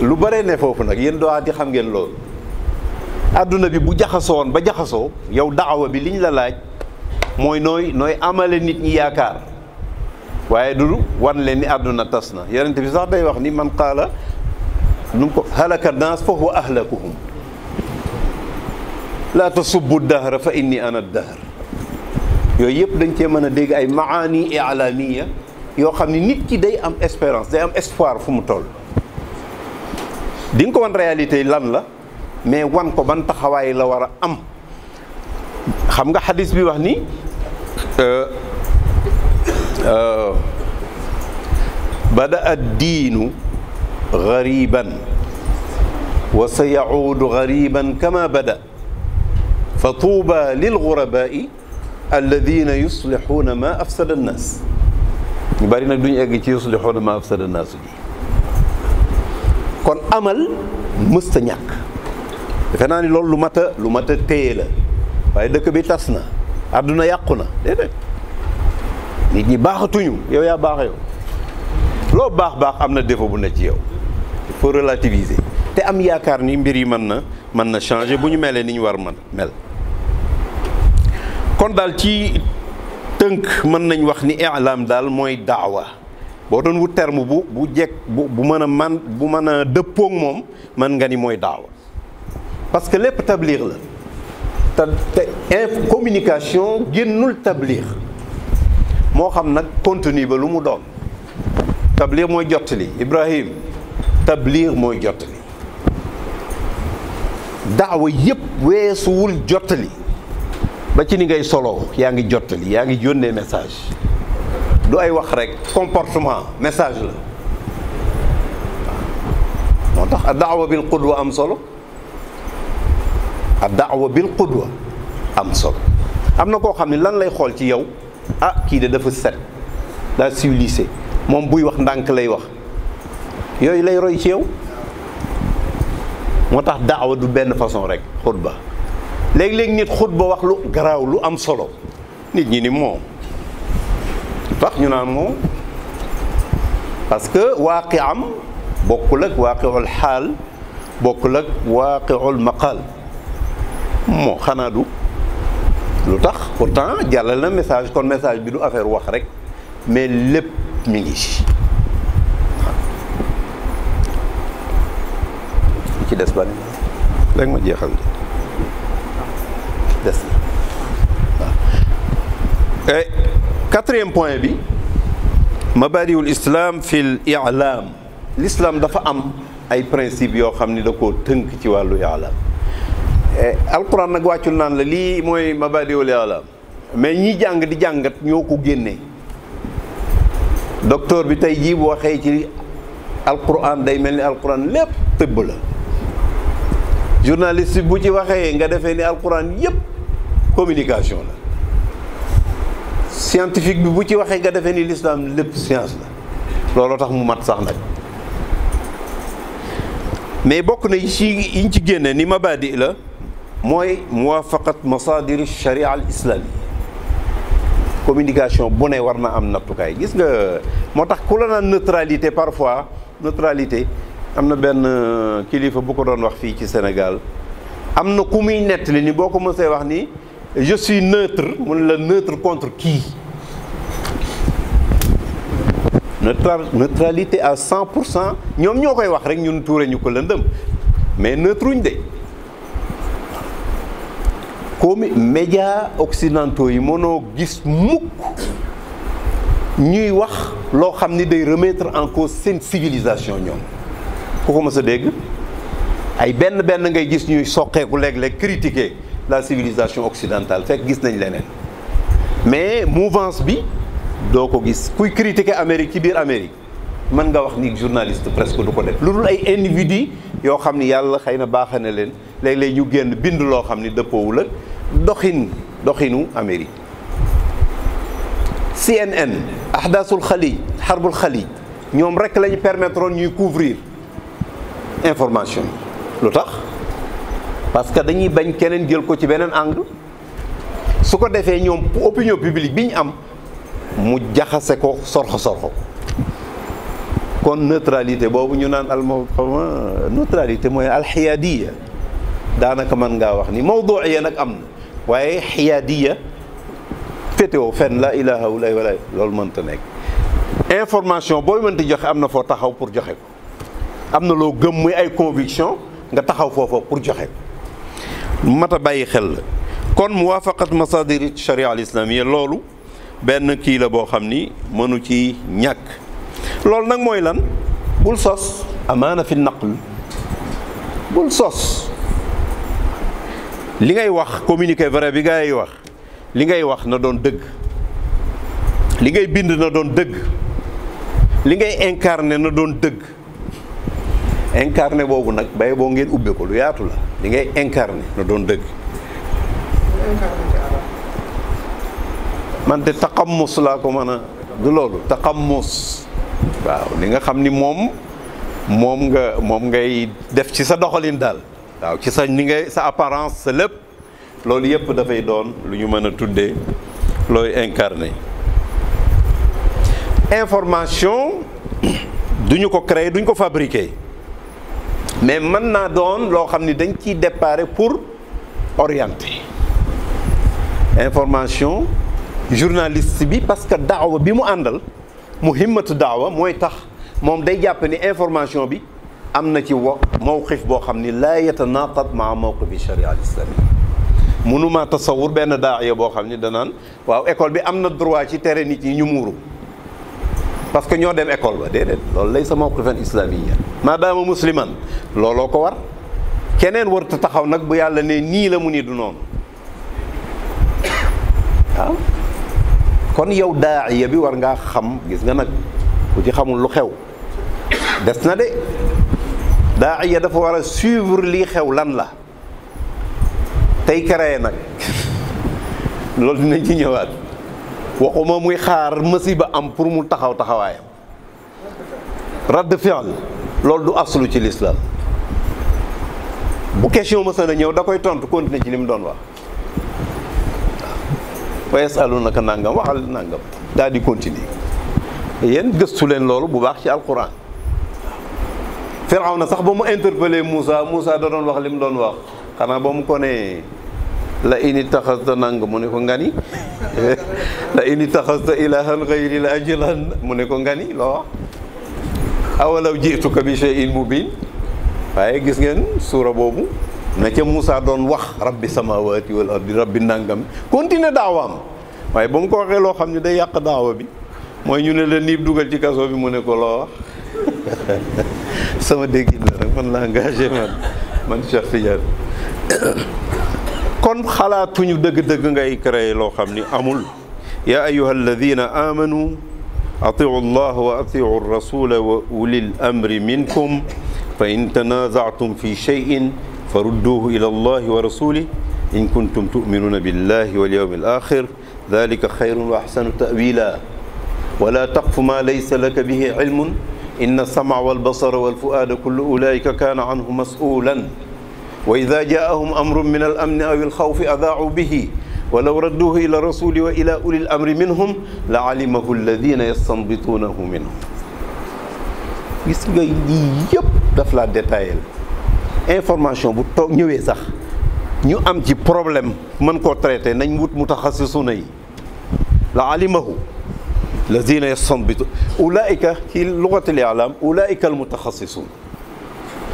lu bare ne foofu nag yéen doxaati xam ngeen loolu. àdduna bi bu jaxasoon ba jaxasoo yow daawa bi liñ la laaj mooy nooy amale nit ñi yaakaar waaye du wan leen ni àdduna tas na. yonent bi sax day wax ni man qaala nu mu ko halaka naas fa huwa ahlakuhum laa tasubbu dahra fa inni ana dahr. yooyu yëpp dañ cee mën a dégg ay maani i'lamiya yoo xam ni nit ki day am espérance day am espoir fu mu toll. di nga ko wan réalité lan la mais wan ko ban taxawaay la war a am. xam nga xadis bi wax ni bada ad-diinu gariban wa sa yaudu gariban kama bada fa tuuba lil gurabai alladina yuslixuuna ma afsada annaas. ñu bari nag duñu egg ci yuslixuuna ma afsada annaas bi. kon amal mësta ñàkk defe naa ni loolu lu mat a téye la waaye dëkk bi tas na àdduna yàqu na déedéet nit ñi baaxatuñu yow yaa baax yow loo baax am na défaut bu ne ci yow il faut relativiser te am yaakaar ni mbir yi mën na changer bu ñu melee ni ñu war mel. kon daal ci tënk mën nañ wax ni i'lam daal mooy daawa boo doon wut terme bu mën a dëppoog moom mën nga ni mooy daawa parce que lépp tabliir la te communication génnul tabliir moo xam nag contenu ba lu mu doon. tabliir mooy jottali Ibrahim tabliir mooy jottali daawa yëpp weesuwul jottali ba ci ni ngay solo yaa ngi jottali yaa ngi yónnee message du ay wax rek comportement message la moo tax a daawa bil qudwa am solo a daawa bil qudwa am solo. am na koo xam ne lan lay xool ci yow kii de dafa set la civilisé moom buy wax ndànk lay wax yooyu lay roy ci yow. moo tax daawa du benn façon rek xutba léeg-léeg nit xutba wax lu garaaw lu am solo nit ñi ni moo tax ñu naan moo parce que waaqi am bokkul ak waaqiul xaal bokkul ak waaqiul maqaal moo xanaa du lu tax pourtant jàllal na message kon message bi du affaire wax rek mais lépp mi ngi ci ci des ba léegi ma jeexal des na waaw quatrième point bi mabadiul islam fil i'lam l'islam dafa am ay principe yoo xam ni da koo tënk ci wàllu i'lam alquran nag wàccul naan la lii mooy mabadiul i'lam mais ñi jàng di jàngat ñoo ko génnee docteur bi tey jii bu waxee ci alquran day mel ni alquran lépp tëbb la journaliste bu ci waxee nga defee ni alquran yépp communication la scientifique bi bu ci waxee nga defee ni l'islam lépp science la looloo tax mu mat sax nag mais bokk na yi ñu ci génne ni mabadi la mooy muwafaqat masadir sharia al islami communication bu ne war na am nattukaay gis nga moo tax ku la naan neutralité parfois neutralité am na benn kilifa bu ko doon wax fii ci Sénégal am na ku muy nettali ni boo ko mësee wax ni je suis neutre mu ne la neutre contre qui neutralité à 100% ñoom ñoo koy wax rek ñun tuure ñu ko lëndëm mais neutruñ de comme médias occidentaux yi mënoo gis mukk ñuy wax loo xam ni day remettre en cause seen civilisation ñoom ku ko mës a dégg ay benn ngay gis ñuy soqeeku léeg-léeg critiquer la civilisation occidentale fekk gis nañ leneen mais mouvance bi doo ko gis kuy critiquer Amérique ci biir Amérique mën nga wax ni journaliste presque du ko def lu dul ay individu yoo xam ni yàlla xëy na baaxe na leen léeg-léeg ñu génn bind loo xam ni dëppoowul ak doxinu Amérique. CNN ahdasul xalij xarbul xalij ñoom rek lañu permettre ñuy couvrir information yi lu tax parce que dañuy bañ keneen jël ko ci beneen angle su ko defee ñoom opinion publique bi ñu am mu jaxase ko sorxo kon neutralité boobu ñu naan neutralité mooy alxiyaadiya daanaka mën ngaa wax ni mawduiya nag am na waaye xiyaadiya fétéo fenn la ilaha illa wala loolu mënta nekk information booy mënta joxe am na foo taxaw pour joxe ko am na loo gëm muy ay conviction nga taxaw foofa pour joxe ko mat a bàyyi xel la kon muwafaqat masadiri sharia al islamiyya loolu benn kii la boo xam ni mënu ci ñàkk loolu nag mooy lan bul sos amaana fi naql bul sos li ngay wax communiqué vrai bi ngay wax li ngay wax na doon dëgg li ngay bind na doon dëgg li ngay incarné na doon dëgg incarné boobu nag bay boo ngeen ubbe ko lu yaatu la li ngay incarné na doon dëgg man de taqammus laa ko mën a du loolu taqammus waaw li nga xam ni moom ngay def ci sa doxalin daal waaw ci sa ni ngay sa apparence sa lépp loolu yëpp dafay doon lu ñu mën a tuddee looy incarné information duñu ko créer duñ ko fabriquer mais mën naa doon loo xam ni dañ ciy déparé pour orienter information journaliste bi parce que daawa bi mu àndal mu himmatu daawa mooy tax moom day jàpp ni information bi am na ci mawqif boo xam ni laa yatanaqad maa mawqifi sharia al islami mënuma tasawur benn daaya boo xam ni danaan waaw école bi am na droit ci tere nit ñi ñu muuru parce que ñoo dem école ba déedéet loolu lay sa mawqifan islamiyya maadaama musliman looloo ko war keneen warta taxaw nag bu yàlla ne nii la mu ni du noonu waaw kon yow daaiya bi war ngaa xam gis nga nag ku ci xamul lu xew des na de daaiya dafa war a suivre lii xew lan la tey créé nag loolu dinañ ci ñëwaat waxuma muy xaar musiba am pour mu taxaw taxawaayam radd fi'l loolu du aslu ci l'islam. bu question mësa na ñëw da koy tontu continuer ci li mu doon wax wa yasalunaka nangam waxal nangam daal di continuer. yéen gëstu leen loolu bu baax ci alquran. Firawna sax ba mu interpellé Moussa da doon wax li mu doon wax xanaa ba mu ko ne la ini taxasta nang mu ne ko ngani la ini taxasta ilahan ghayri la ajlan mu ne ko ngani loo wax awalaw jiituka bi shay'in mubin. waaye gis ngeen suura boobu na ca Moussa doon wax rabbi samawati wal ardi rabbi nangam continuer daawaam waaye ba mu ko waxee loo xam ne day yàq daawa bi mooy ñu ne la niib dugal ci kaso bi mu ne ko loo wax sama déggin la rek man la engagé man Cheikh Tidiane kon xalaatuñu dëgg-dëgg ngay créé loo xam ni amul. yaa ayyuha alladina amanu atiu allah wa atiu rasula wa ulil amri minkum fa in tanaza'tum fi shay'in farudduhu ila allahi wa rasulih in kuntum tu'minuna billahi wal yawmil akhir dhalika khayrun wa ahsanu ta'wila wala taqfu ma laysa laka bihi ilmun inna as-sam'a wal basara wal fu'ada kullu ulaika kana anhu mas'ulan wa idha ja'ahum amrun min al-amni aw al-khawfi adha'u bihi walaw radduhu ila rasuli wa ila ulil amri minhum la'alimahu alladhina yastanbitunahu minhum. gis nga yii yëpp daf laa détaillé information bu toog ñëwee sax ñu am ci problème mën koo traité nañ wut mutaxassisuna yi la alimahu lazina yastanbitu ulaika ci lugatul i'lam ulaika al mutaxassisun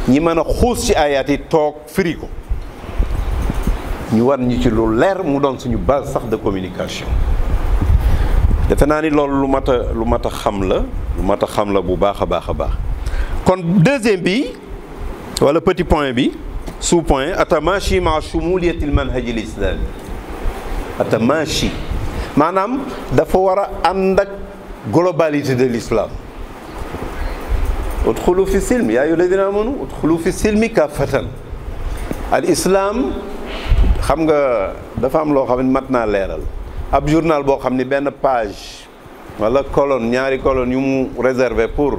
ñi mën a xuus ci ayaat yi toog firi ko ñu war ñu ci lu leer mu doon suñu base sax de communication. defe naa ni loolu lu mat a xam la bu baax a baax a baax. kon deuxième bi wala petit point bi sous point atamashi ma shumuliyatil manhaj al islami atamashi maanaam dafa war a ànd ak globalité de l'islam. udxulu fi silmi yaa ayyuha alladina amanu udxulu fi silmi kaafatan. al islam xam nga dafa am loo xam ne mat naa leeral. ab journal boo xam ne benn page wala colonne ñaari colonne yu mu réservé pour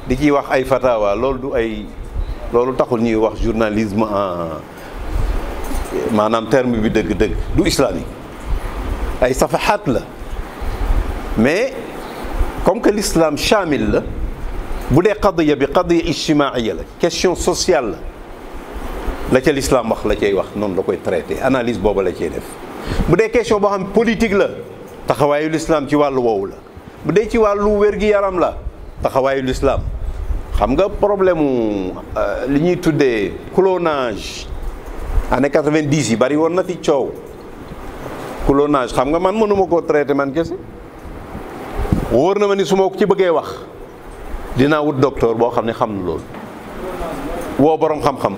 di ciy wax ay fatawa loolu taxul ñuy wax journalisme en maanaam terme bi dëgg-dëgg du islamique ay safahat la mais comme que l'islam chamil la bu dee qadiya bi qadiya ijtimaaiya la question sociale la ca l'islam wax la cay wax noonu la koy traité analyse booba la cay def. bu dee question boo xam politique la taxawaayu l'islam ci wàllu woowu la bu dee ci wàllu wér-gi-yaram la taxawaayu l'islam xam nga problème li ñuy tuddee clonage année 90 yi bari woon na fi coow clonage xam nga man mënuma koo traité man kese wóor na ma ni su ma ci bëggee wax dinaa wut docteur boo xam ne xam na loolu woo borom xam-xam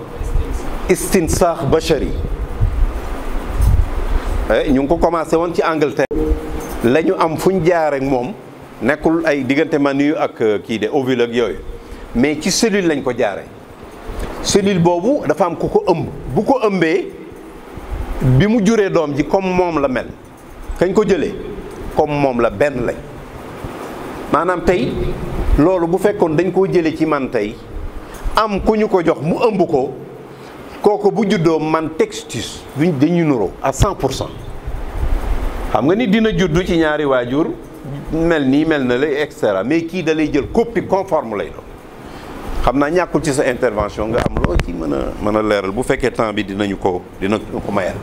istinsaax bachari ñu ngi ko commencé woon ci Angleterre la ñu am fu ñu jaar ak moom nekkul ay diggante manu ak kii de ovule ak yooyu mais ci cellule lañ ko jaaree cellule boobu dafa am ku ko ëmb bu ko ëmbee bi mu juree doom ji comme moom la mel kañ ko jëlee comme moom la benn lañ maanaam tey loolu bu fekkoon dañ koo jëlee ci man tey am ku ñu ko jox mu ëmb ko kooku bu juddoo man textus dañuy nuroo à 100% xam nga ni dina juddu ci ñaari waajur mel nii mel na lay et cetera mais kii da lay jël copie conforme lay doon xam naa ñàkkul ci sa intervention nga am loo ci mën a leeral bu fekkee temps bi dina ko mayal.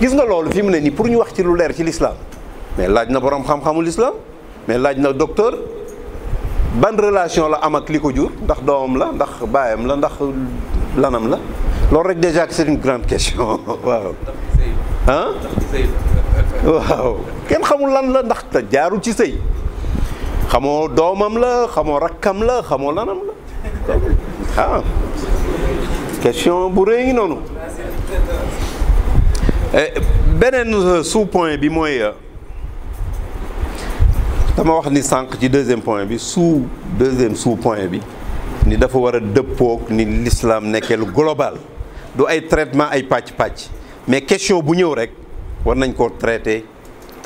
gis nga loolu fi mu ne nii pour ñu wax ci lu leer ci l'islam mais laaj na borom xam-xamu l'islam mais laaj na docteur ban relation la am ak li ko jur ndax doomam la ndax baayam la ndax lanam la. loolu rek déjà c'est une grande question waaw ah waaw kenn xamul lan la ndax te jaarul ci sëy xamoo doomam la xamoo rakkam la xamoo lanam la ah question bu rëy ngi noonu. beneen sous point bi mooy dama wax ni sànq ci deuxième point bi sous point bi ni dafa war a dëppoog ni l'islam nekkee lu global du ay traitement ay pàcc-pàcc mais question bu ñëw rek war nañ koo traiter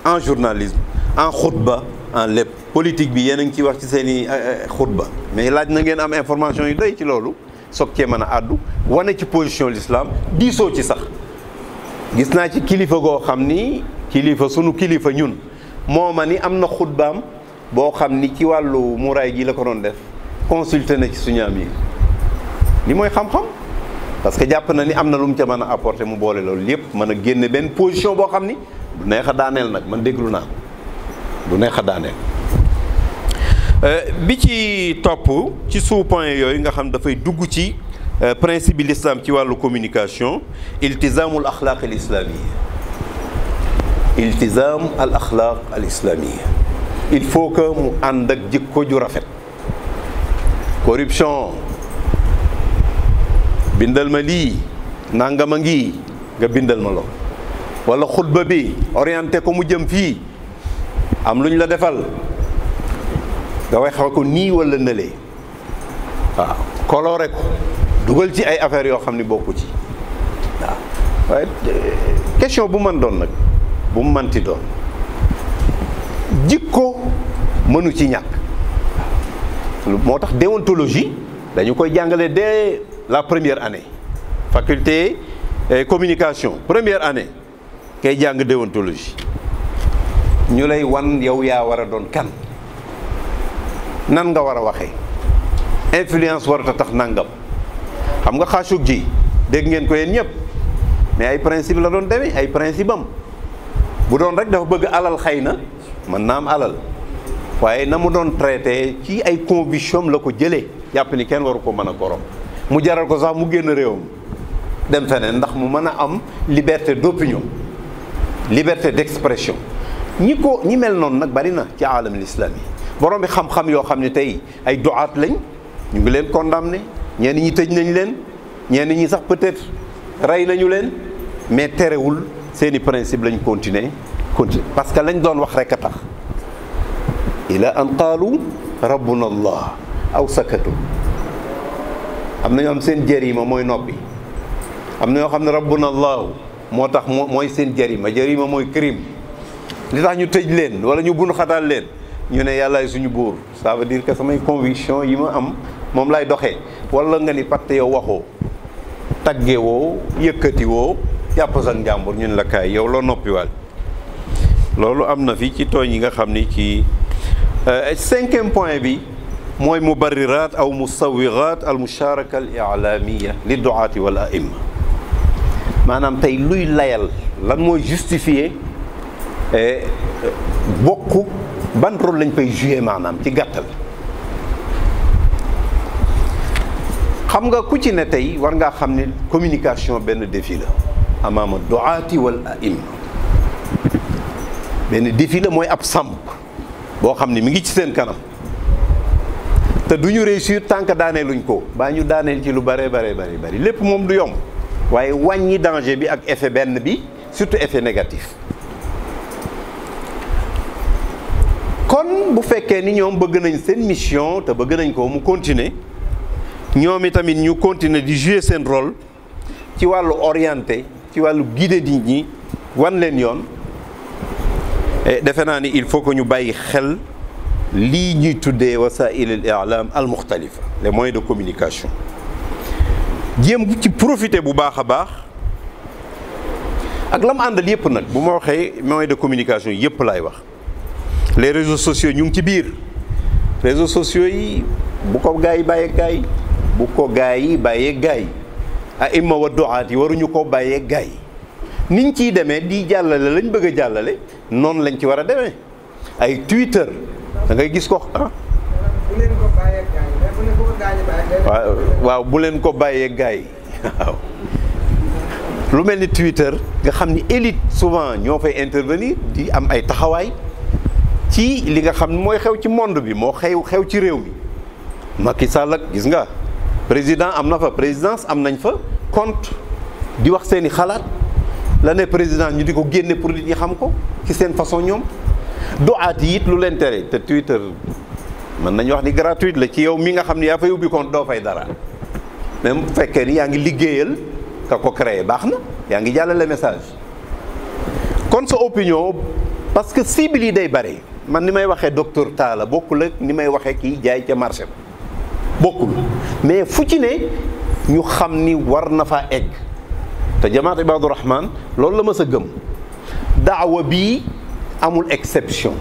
en journalisme en xutba en lépp politique bi yéen a ngi ciy wax ci seen i xutba mais laaj na ngeen am information yu doy ci loolu soog cee mën a àddu wane ci position l'islam diisoo ci sax gis naa ci kilifa goo xam ni kilifa sunu kilifa ñun moo ma ni am na xutbaam boo xam ni ci wàllu muraay gi la ko doon def consulté na ci suñu am yi li mooy xam-xam parce que jàpp na ni am na lu mu ca mën a apporter mu boole loolu yépp mën a génne benn position boo xam ni du neex a daaneel nag man déglu naa du neex a daaneel bi ci topp ci sous point yooyu nga xam dafay dugg ci principe bi l'islam ci wàllu communication iltizaamul axlaaq al islamiyya iltizaam al axlaaq al islamiyya il faut que mu ànd ak jikko ju rafet corruption bindal ma lii nangama ngi nga bindal ma lool wala xutba bi orienté ko mu jëm fii am lu ñu la defal nga wax ko nii wala nëlee waaw coloré ko dugal ci ay affaires yoo xam ni bokku ci waaw waaye question bu mën doon nag bu mu mënti doon jikko mënu ci ñàkk moo tax déontologie dañu koy jàngale dès la première année faculté communication première année kay jàng déontologie ñu lay wan yow yaa war a doon kan nan nga war a waxee influence warut a tax nangam xam nga xaasug ji dégg ngeen ko yéen ñëpp mais ay principe la doon demee ay principe am bu doon rek dafa bëgg alal xëy na mën naa am alal waaye na mu doon traité ci ay conviction la ko jëlee jàpp ni kenn waru ko mën a korom mu jaral ko sax mu génn réewam dem feneen ndax mu mën a am liberté d'opinion liberté d'expression ñi mel noonu nag bari na ci aalam l'islam yi borom bi xam-xam yoo xam ne tey ay du'aat lañ ñu ngi leen condamné ñenn ñi tëj nañ leen ñenn ñi sax peut-être rey nañu leen mais terewul seeni principe lañ continuer parce que lañ doon wax rek a tax ila an qaalu rabbuna allah aw sakatu am na ñoo xam seen jarima mooy noppi am na ñoo xam ne rabbuna allah moo tax mooy seen jarima mooy crime li tax ñu tëj leen wala ñu bunu xataal leen ñu ne yàllaay suñu buur ça veut dire que samay conviction yi ma am moom lay doxee wala nga ni patte yow waxoo tagge woo yëkkati woo jàpp sa njàmbur ñun la kaay yow loo noppiwaal loolu am na fi ci tooñ yi nga xam ni ci cinquième point bi mooy mubarrirat aw musawirat al musharaka al i'lamiya li du'aati wal a'imma maanaam tey luy layal lan mooy justifier bokk ban rôle lañ fay jouer maanaam ci gàttal xam nga ku ci ne tey war ngaa xam ne communication benn défi la amaama du'aati wal a'imma benn défi la mooy ab samp boo xam ne mi ngi ci seen kanam te du ñu réussir tant que daaneeluñ ko baa ñu daaneel ci lu bare bari lépp moom du yomb waaye wàññi danger bi ak effet benn bi surtout effet négatif kon bu fekkee ni ñoom bëgg nañ seen mission te bëgg nañ ko mu continuer ñoom itamit ñu continuer di jouer seen rôle ci wàllu orienté ci wàllu guider nit ñi wan leen yoon defe naa ni il faut que ñu bàyyi xel lii ñuy tuddee wasaa'il al-i'lam al-mukhtalifa les moyens de communication jéem ci profiter bu baax a baax ak lam àndal yëpp nag bu ma waxee moyens de communication yëpp laay wax les réseaux sociaux ñu ngi ci biir réseaux sociaux yi bu ko gaa yi bàyyee gaa yi bu ko gaa yi bàyyee gaa yi a'imma wa du'aat yi waruñu ko bàyyee gaa yi niñ ciy demee di jàllale lañ bëgg a jàllale noonu lañ ci war a demee ay Twitter da ngay gis ko ah. bu leen ko bàyyee gaa yi mais bu leen ko gaa yi bàyyee. waaw bu leen ko bàyyee gaa yi waaw lu mel ni Twitter nga xam ni élite souvent ñoo fay intervenir di am ay taxawaay ci li nga xam ne mooy xew ci monde bi moo xew ci réew mi Macky Sall ak gis nga président am na fa présidence am nañ fa compte di wax seeni xalaat la ne président ñu di ko génne pour nit ñi xam ko ci seen façon ñoom du'aat yi it lu leen tere te Twitter mën nañu wax ni gratuite la ci yow mi nga xam ne yaa fay ubbi compte doo fay dara même bu fekkee ni yaa ngi liggéeyal ka ko créé baax na yaa ngi jàllale message kon sa opinion parce que cible yi day bare man ni may waxee docteur Talla bokkul ak ni may waxee kii jaay ca marché ba bokkul mais fu ci ne ñu xam ni war na faa egg te jamaat Ibadu Rahman loolu la ma sa gëm daawa bii amul exception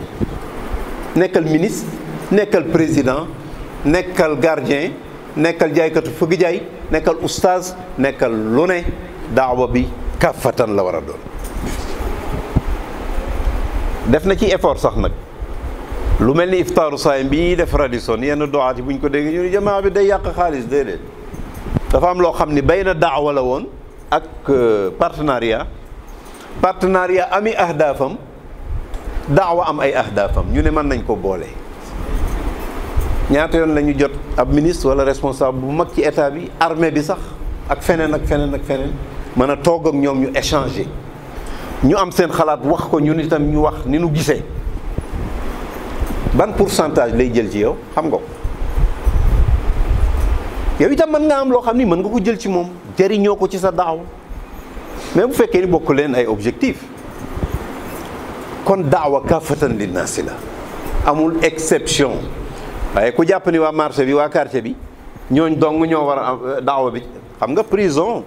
nekkal ministre nekkal président nekkal gardien nekkal jaaykatu fëgg jaay nekkal oustaz nekkal lu ne daawa bi kafatan la war a doon def na ci effort sax nag lu mel ni iftaaru saayim bi ñuy def Radisson yenn doxaat yi bu ñu ko déggee ñu ne jamaa bi day yàq xaalis déedéet dafa am loo xam ni bay na daawa la woon ak partenariat ami ahdaafam daawa am ay ahdaafam ñu ne mën nañ ko boole. ñaata yoon la ñu jot ab ministre wala responsable bu mag ci état bi armée bi sax ak feneen ak feneen ak feneen mën a toog ak ñoom ñu échanger ñu am seen xalaat wax ko ñun itam ñu wax ni nu gisee ban pourcentage lay jël ci yow xam nga ko yow itam mën nga am loo xam ni mën nga ko jël ci moom jëriñoo ko ci sa daaw mais bu fekkee ni bokk leen ay objectif kon daawa kaafatan linnaasi la amul exception waaye ku jàpp ni waa marché bi waa quartier bi ñooñ dong ñoo war a am daawa bi xam nga prison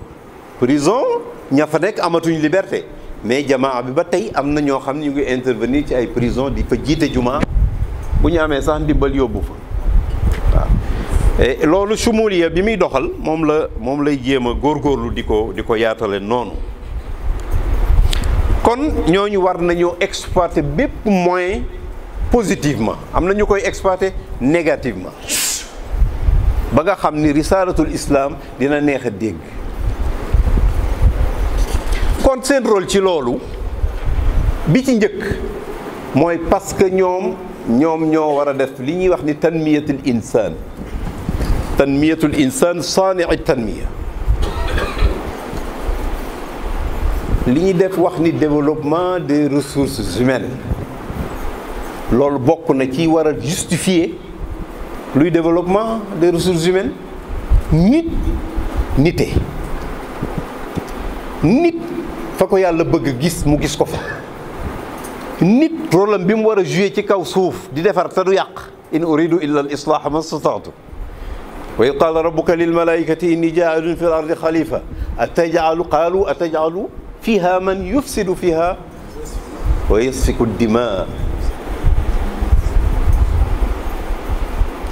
ña fa nekk amatuñ liberté mais jamaa bi ba tey am na ñoo xam ne ñu ngi intervenir ci ay prison di fa jiite jumaa bu ñu amee sax ndimbal yóbbu fa waaw loolu sumuliya bi muy doxal moom lay jéem a góorgóorlu di ko yaatale noonu kon ñooñu war nañoo exploiter bépp moyen positivement am na ñu koy exploiter négativement ba nga xam ni risalatul islam dina neex a dégg kon seen rôle ci loolu bi ci njëkk mooy parce que ñoom ñoo war a def li ñuy wax ni tanmiyatul insaan saanii tanmiya li ñuy def wax ni développement des ressources humaines loolu bokk na ci war a justifier luy développement des ressources humaines nit fa ko yàlla bëgg gis mu gis ko fa nit rôle am bi mu war a jouer ci kaw suuf di defar te du yàq in uridu illa al islaaha ma stataatu wa id qaala rabbuka lil malaikati inni jaa'ilun fi l ardi xalifa ataj'alu fiha man yufsidu fiha wa yasfiku dima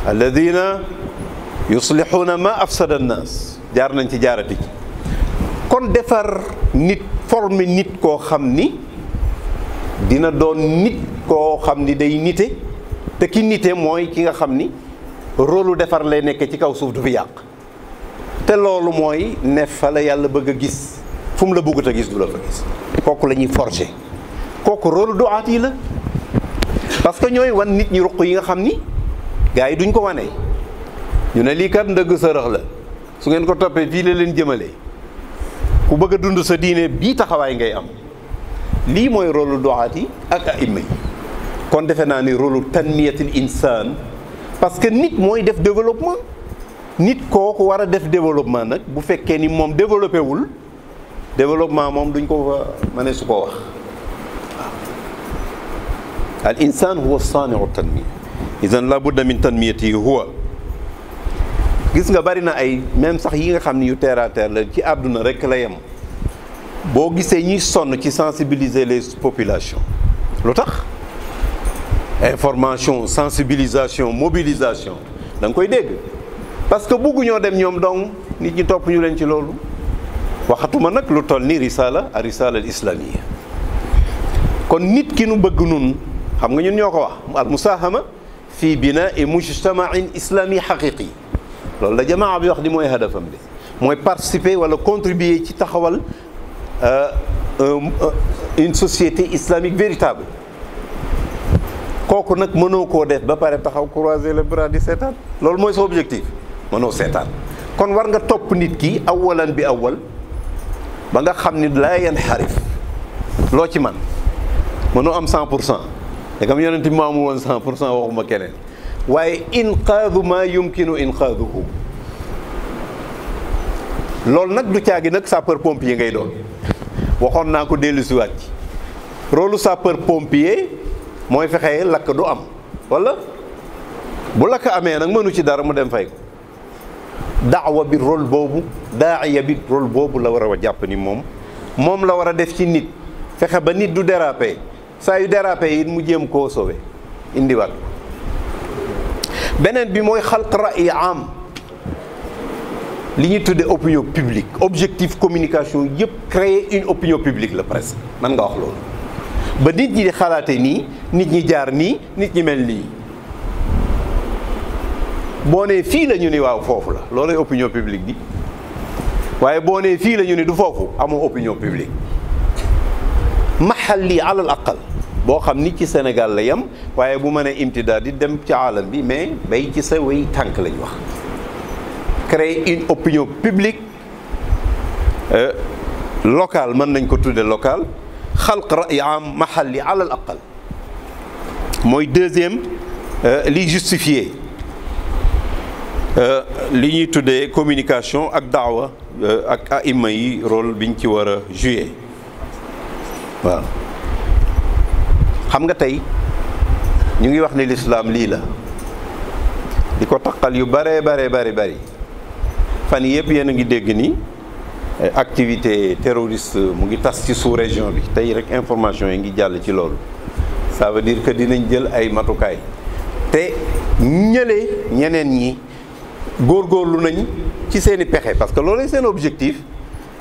alladina yuslixuuna ma afsada annaas jaar nañ ci jaarati ci kon defar nit former nit koo xam ni dina doon nit koo xam ni day nite te ki nite mooy ki nga xam ni rôle defar lay nekk ci kaw suuf du fi yàq te loolu mooy ne fa la yàlla bëgg a gis fu mu la bëggut a gis du la fa gis kooku la ñuy forger kooku rôle du'aat yi la parce que ñooy wan nit ñi ruq yi nga xam ni gars yi duñ ko wane ñu ne lii kat ndëgg sërëx la su ngeen ko toppee fii la leen jëmalee ku bëgg a dund sa diine bii taxawaay ngay am lii mooy rôle du'aat yi ak aïma yi kon defe naa ni rôle tanmiyatul insaan parce que nit mooy def développement nit kooku war a def développement nag bu fekkee ni moom développé wul développement moom duñ ko fa mëne su ko wax al insaan huwa saani'u tanmiya idan la budda min tanmiyati huwa gis nga bari na ay même sax yi nga xam ni yu terre à terre la ci àdduna rek la yem boo gisee ñuy sonn ci sensibiliser les populations lu tax information sensibilisation mobilisation da nga koy dégg parce que bugguñoo dem ñoom donc nit ñi topp ñu leen ci loolu waxatuma nag lu toll ni risala al islamiyya kon nit ki nu bëgg nun xam nga ñun ñoo ko wax al musahama fi binaa'i mujtama'in islami haqiqi loolu la jamaa bi wax di mooy hadafam bi mooy participer wala contribuer ci taxawal une société islamique véritable kooku nag mënoo koo def ba pare taxaw croiser les bras di seetaan loolu mooy sa objectif mënoo seetaan kon war nga topp nit ki awalan bi awal ba nga xam ni laa yanxarif loo ci man mënoo am 100% te comme yonent bi maamu woon 100% waxuma keneen waaye inqaadu maa yumkinu inqaaduhu loolu nag du caagi nag sapeur pompier ngay doon waxoon naa ko dellu si waat ci rôle sapeur pompier mooy fexe lakk du am wala bu lakk amee nag mënu ci dara mu dem fay ko. daawa bi rôle boobu daaiya bi rôle boobu la war a jàpp ni moom la war a def ci nit fexe ba nit du déraper saa yu déraper it mu jéem koo sauver indiwaat beneen bi mooy xalq ra'yi am li ñuy tuddee opinion publique objectif communication yëpp créer une opinion publique la presque man nga wax loolu ba nit ñi di xalaate nii nit ñi jaar nii nit ñi mel nii boo nee fii la ñu ni waaw foofu la loolay opinion publique bi waaye boo nee fii la ñu ni du foofu amoo opinion publique mahalli alal aqal boo xam ni ci Sénégal la yem waaye bu mënee imtidaad di dem ci aalam bi mais bay ci sa way tànk lañ wax créer une opinion publique locale mën nañ ko tudde locale xalq ra'y am mahalli alal aqal mooy deuxième li justifié li ñuy tuddee communication ak daawa ak aima yi rôle biñ ci war a jouer waaw xam nga tey ñu ngi wax ni l'islam lii la di ko taqal yu bare bari fan yëpp yéen a ngi dégg ni activité terroriste mu ngi tas ci sous-région bi tey rek information yi ngi jàll ci loolu ça veut dire que dinañ jël ay matukaay te ñeneen ñi góorgóorlu nañ ci seeni pexe parce que loolu seen objectif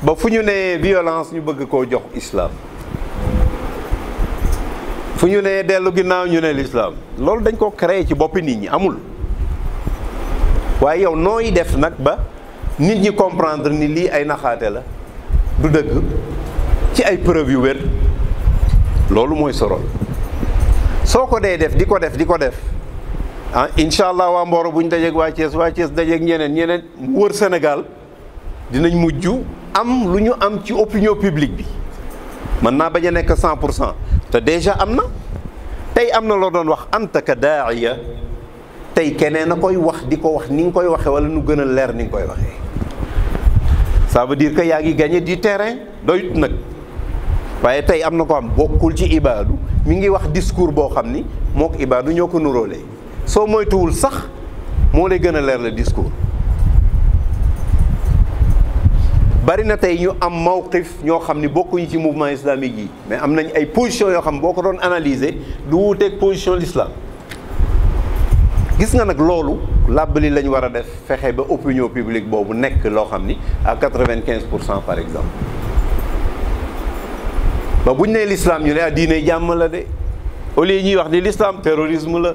ba fu ñu nee violence ñu bëgg koo jox islam fu ñu nee dellu ginnaaw ñu ne l'islam loolu dañ ko créé ci boppi nit ñi amul waaye yow nooy def nag ba nit ñi comprendre ni lii ay naxaate la du dëgg ci ay preuve yu wér loolu mooy sorol soo ko dee def di ko def ah incha allah waa Mboro bu ñu dajeeg waa Thiès dajeeg ñeneen wër Sénégal dinañ mujj am lu ñu am ci opinion publique bi mën naa bañ a nekk 100% te déjà am na tey am na loo doon wax anta ka daaiya tey keneen a koy wax di ko wax ni nga koy waxee wala nu gën a leer ni nga koy waxee ça veut dire que yaa ngi gagné du terrain doyut nag waaye tey am na ko am bokkul ci ibaadu mi ngi wax discours boo xam ni mook ibaadu ñoo ko nuróolee soo moytuwul sax moo lay gën a leer le discours bari na tey ñu am mawqif ñoo xam ni bokkuñu ci mouvement islamique yi mais am nañ ay position yoo xam boo ko doon analyser du wuuteeg position l'islam gis nga nag loolu làbbali lañ war a def fexe ba opinion publique boobu nekk loo xam ni à 95% par exemple ba buñ nee l'islam ñu ne diine jàmm la de au lieu ñuy wax ni l'islam terrorisme la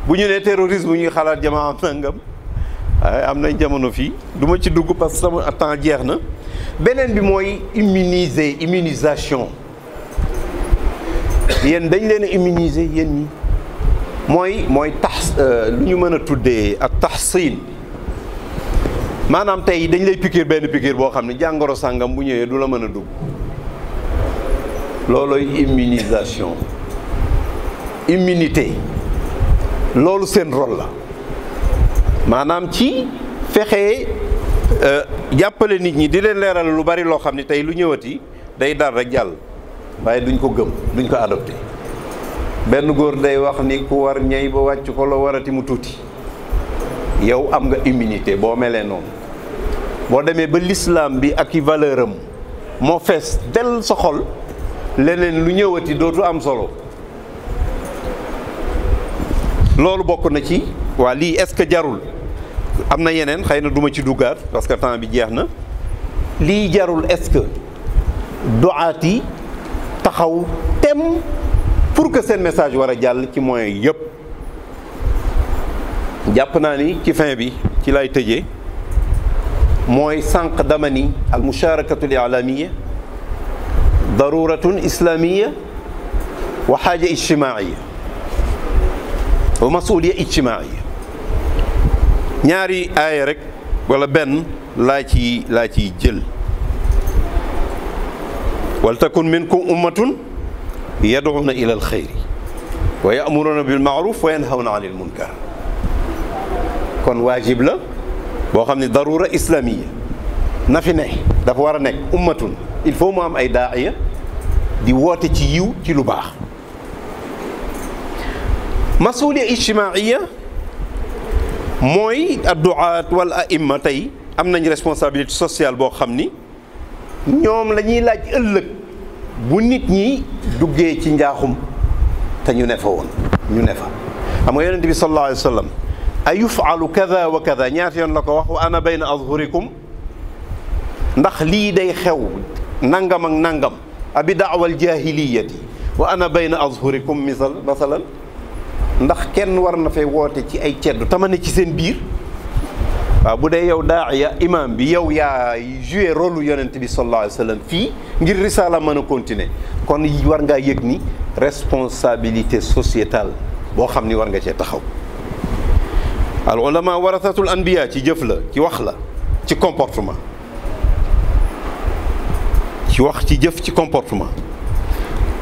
bu ñu nee terrorisme ñuy xalaat jamaa am nangam waaye am nañ jamono fii du ma ci dugg parce que sama temps jeex na beneen bi mooy immunisation yéen dañ leen a immuniser yéen ñi mooy tax lu ñu mën a tuddee ak tahsin maanaam tey dañ lay piqûre benn piqûre boo xam ne jàngoro sàngam bu ñëwee du la mën a dugg loolooy immunisation immunité loolu seen rôle la maanaam ci fexe jàppale nit ñi di leen leeral lu bari loo xam ne tey lu ñëwati day dal rek jàll waaye duñ ko gëm duñ ko adopté benn góor day wax ni ku war ñey ba wàcc ko la warati mu tuuti yow am nga immunité boo melee noonu boo demee ba l'islam bi ak i valeur am moo fees del sa xol leneen lu ñëwati dootu am solo loolu bokk na ci waa lii est-ce que jarul am na yeneen xëy na duma ci duggaat parce que temps bi jeex na lii jarul est-ce que du'aat yi taxaw tem pour que seen message war a jàll ci moyens yëpp jàpp naa ni ci fin bi ci lay tëjee mooy sànq dama ni al musharakatu al i'lamiyya daruratun islamiyya wa xaaja ijtimaiyya wa masuliya ijtimaiyya ñaari aaya rek wala benn laa ciy jël wal takun minkum ummatun yad'una ila alxayri wa ya'muruna bil ma'ruf wa yanhawna anil munkar kon waajib la boo xam ne darura islamiyya na fi ne dafa war a nekk ummatun il faut mu am ay daaiya di woote ci yiw ci lu baax. masuuliya ijtimaaiya mooy adduaat wal aimma tey am nañ responsabilité sociale boo xam ni ñoom la ñuy laaj ëllëg bu nit ñi duggee ci njaaxum te ñu ne fa woon ñu ne fa. xam nga yonent bi sallallahu alayhi wa sallam a yufalu kada wa kada ñaata yoon la ko wax wa ana bayna azhurikum ndax lii day xew nangam ak nangam abi daawal jahiliyati wa ana bayna azhurikum masalan ndax kenn war na fay woote ci ay ceddu tamane ci seen biir. waaw bu dee yow daaiya imam bi yow yaa joué rôle yonent bi sallallahu alayhi wa sallam fii ngir risaala mën a continuer kon war ngaa yëg ni responsabilité sociétale boo xam ni war nga cee taxaw. al ulama warasatul anbiya ci jëf la ci wax la ci comportement ci wax ci jëf ci comportement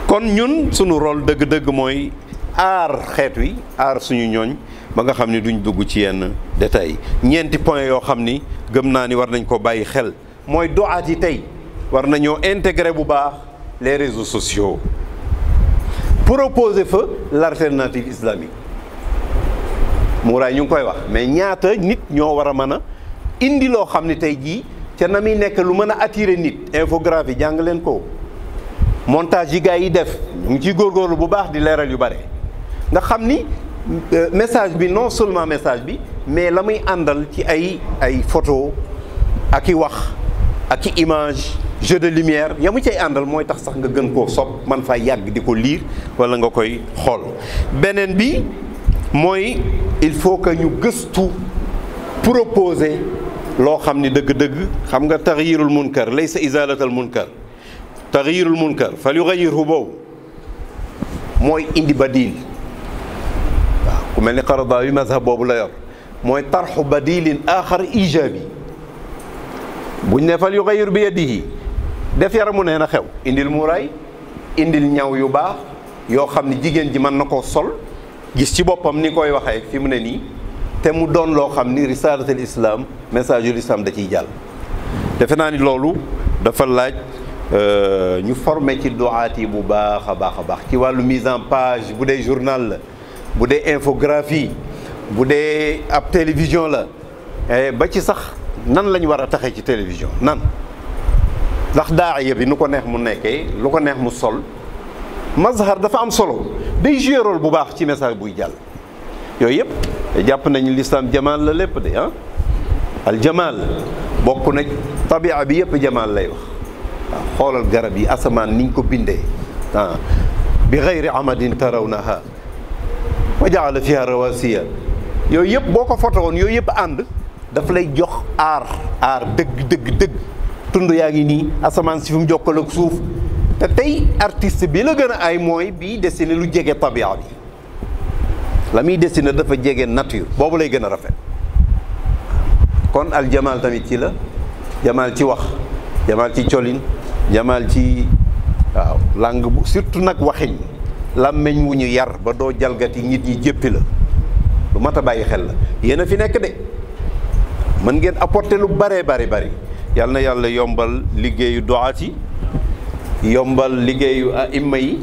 kon ñun sunu rôle dëgg-dëgg mooy aar xeet wi aar suñu ñooñ ba nga xam ni duñ dugg ci yenn détails ñeenti point yoo xam ni gëm naa ni war nañ ko bàyyi xel mooy duaat yi tey war nañoo intégrer bu baax les réseaux sociaux proposer fa l'alternative islamique. muuraay ñu ngi koy wax mais ñaata nit ñoo war a mën a indi loo xam ni tey jii ca na muy nekk lu mën a attirer nit. infographie jàng leen ko montage yi gars yi def ñu ngi ciy góorgóorlu bu baax di leeral yu bare nga xam ni message bi non seulement message bi mais la muy àndal ci ay photo ak i wax ak i image jeu de lumière ya mu cay àndal mooy tax sax nga gën koo sopp man faa yàgg di ko lire wala nga koy xool. beneen bi mooy il faut que ñu gëstu proposer loo xam ni dëgg-dëgg xam nga taxyirul munkar laysa izalatal munkar taxyirul munkar fal yuxayyirhu boobu mooy indi badil. waaw ku mel ni Qaradaawi mazhab boobu la yor mooy tarxu badilin axar ijabi buñ ne fal yuxayyir bi yadihi def yaramu nee na xew indil muuraay indil ñaw yu baax yoo xam ni jigéen ji mën na koo sol gis ci boppam ni koy waxee fi mu ne nii te mu doon loo xam ni risalatul islam message yu islam da ciy jàll. defe naa ni loolu dafa laaj ñu formé ci duaat yi bu baax a baax a baax ci wàllu mise en page bu dee journal la bu dee infographie bu dee ab télévision la ba ci sax nan lañ war a taxee ci télévision nan ndax daaya bi nu ko neex mu nekkee lu ko neex mu sol mazhar dafa am solo day jouer rôle bu baax ci message buy jàll yooyu yëpp jàpp nañu l'islam jamaal la lépp de ah al jamaal bokk na tabia bi yëpp jamaal lay wax waaw xoolal garab yi asamaan niñ ko bindee ah bi gayri amadin tarawnaha wa jaala fiha rawasiya yooyu yëpp boo ko foto woon yooyu yëpp ànd daf lay jox aar dëgg tund yaa ngi nii asamaan si fi mu jokkal ak suuf te tey artiste bi la gën a ay mooy bii dessiné lu jege tabia bi la muy dessiné dafa jege nature boobu lay gën a rafet kon al jamaal tamit ci la jamaal ci wax jamaal ci colin jamaal ci waaw langue bu surtout nag waxiñ làmmeñ wu ñu yar ba doo jalgati nit ñi jéppi la lu mat a bàyyi xel la yéen a fi nekk de mën ngeen apporter lu bari yàlla na yàlla yombal liggéeyu duaat yi yombal liggéeyu aïmma yi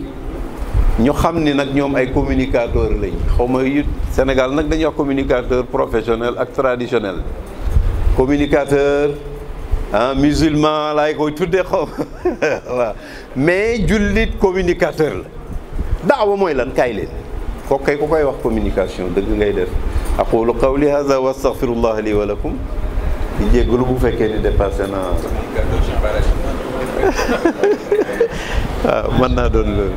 ñu xam ni nag ñoom ay communicateur lañ xaw ma yu Sénégal nag dañuy wax communicateur professionnel ak traditionnel communicateur musulman laay koy tuddee xaw waaw mais jullit communicateur la daawa mooy lan kaay leen kooku kay ku koy wax communication dëgg ngay def aqulu qawli hadha wa astaghfirullah li wa lakum di jéggalu bu fekkee ni dépassé naa waaw mën naa doon loolu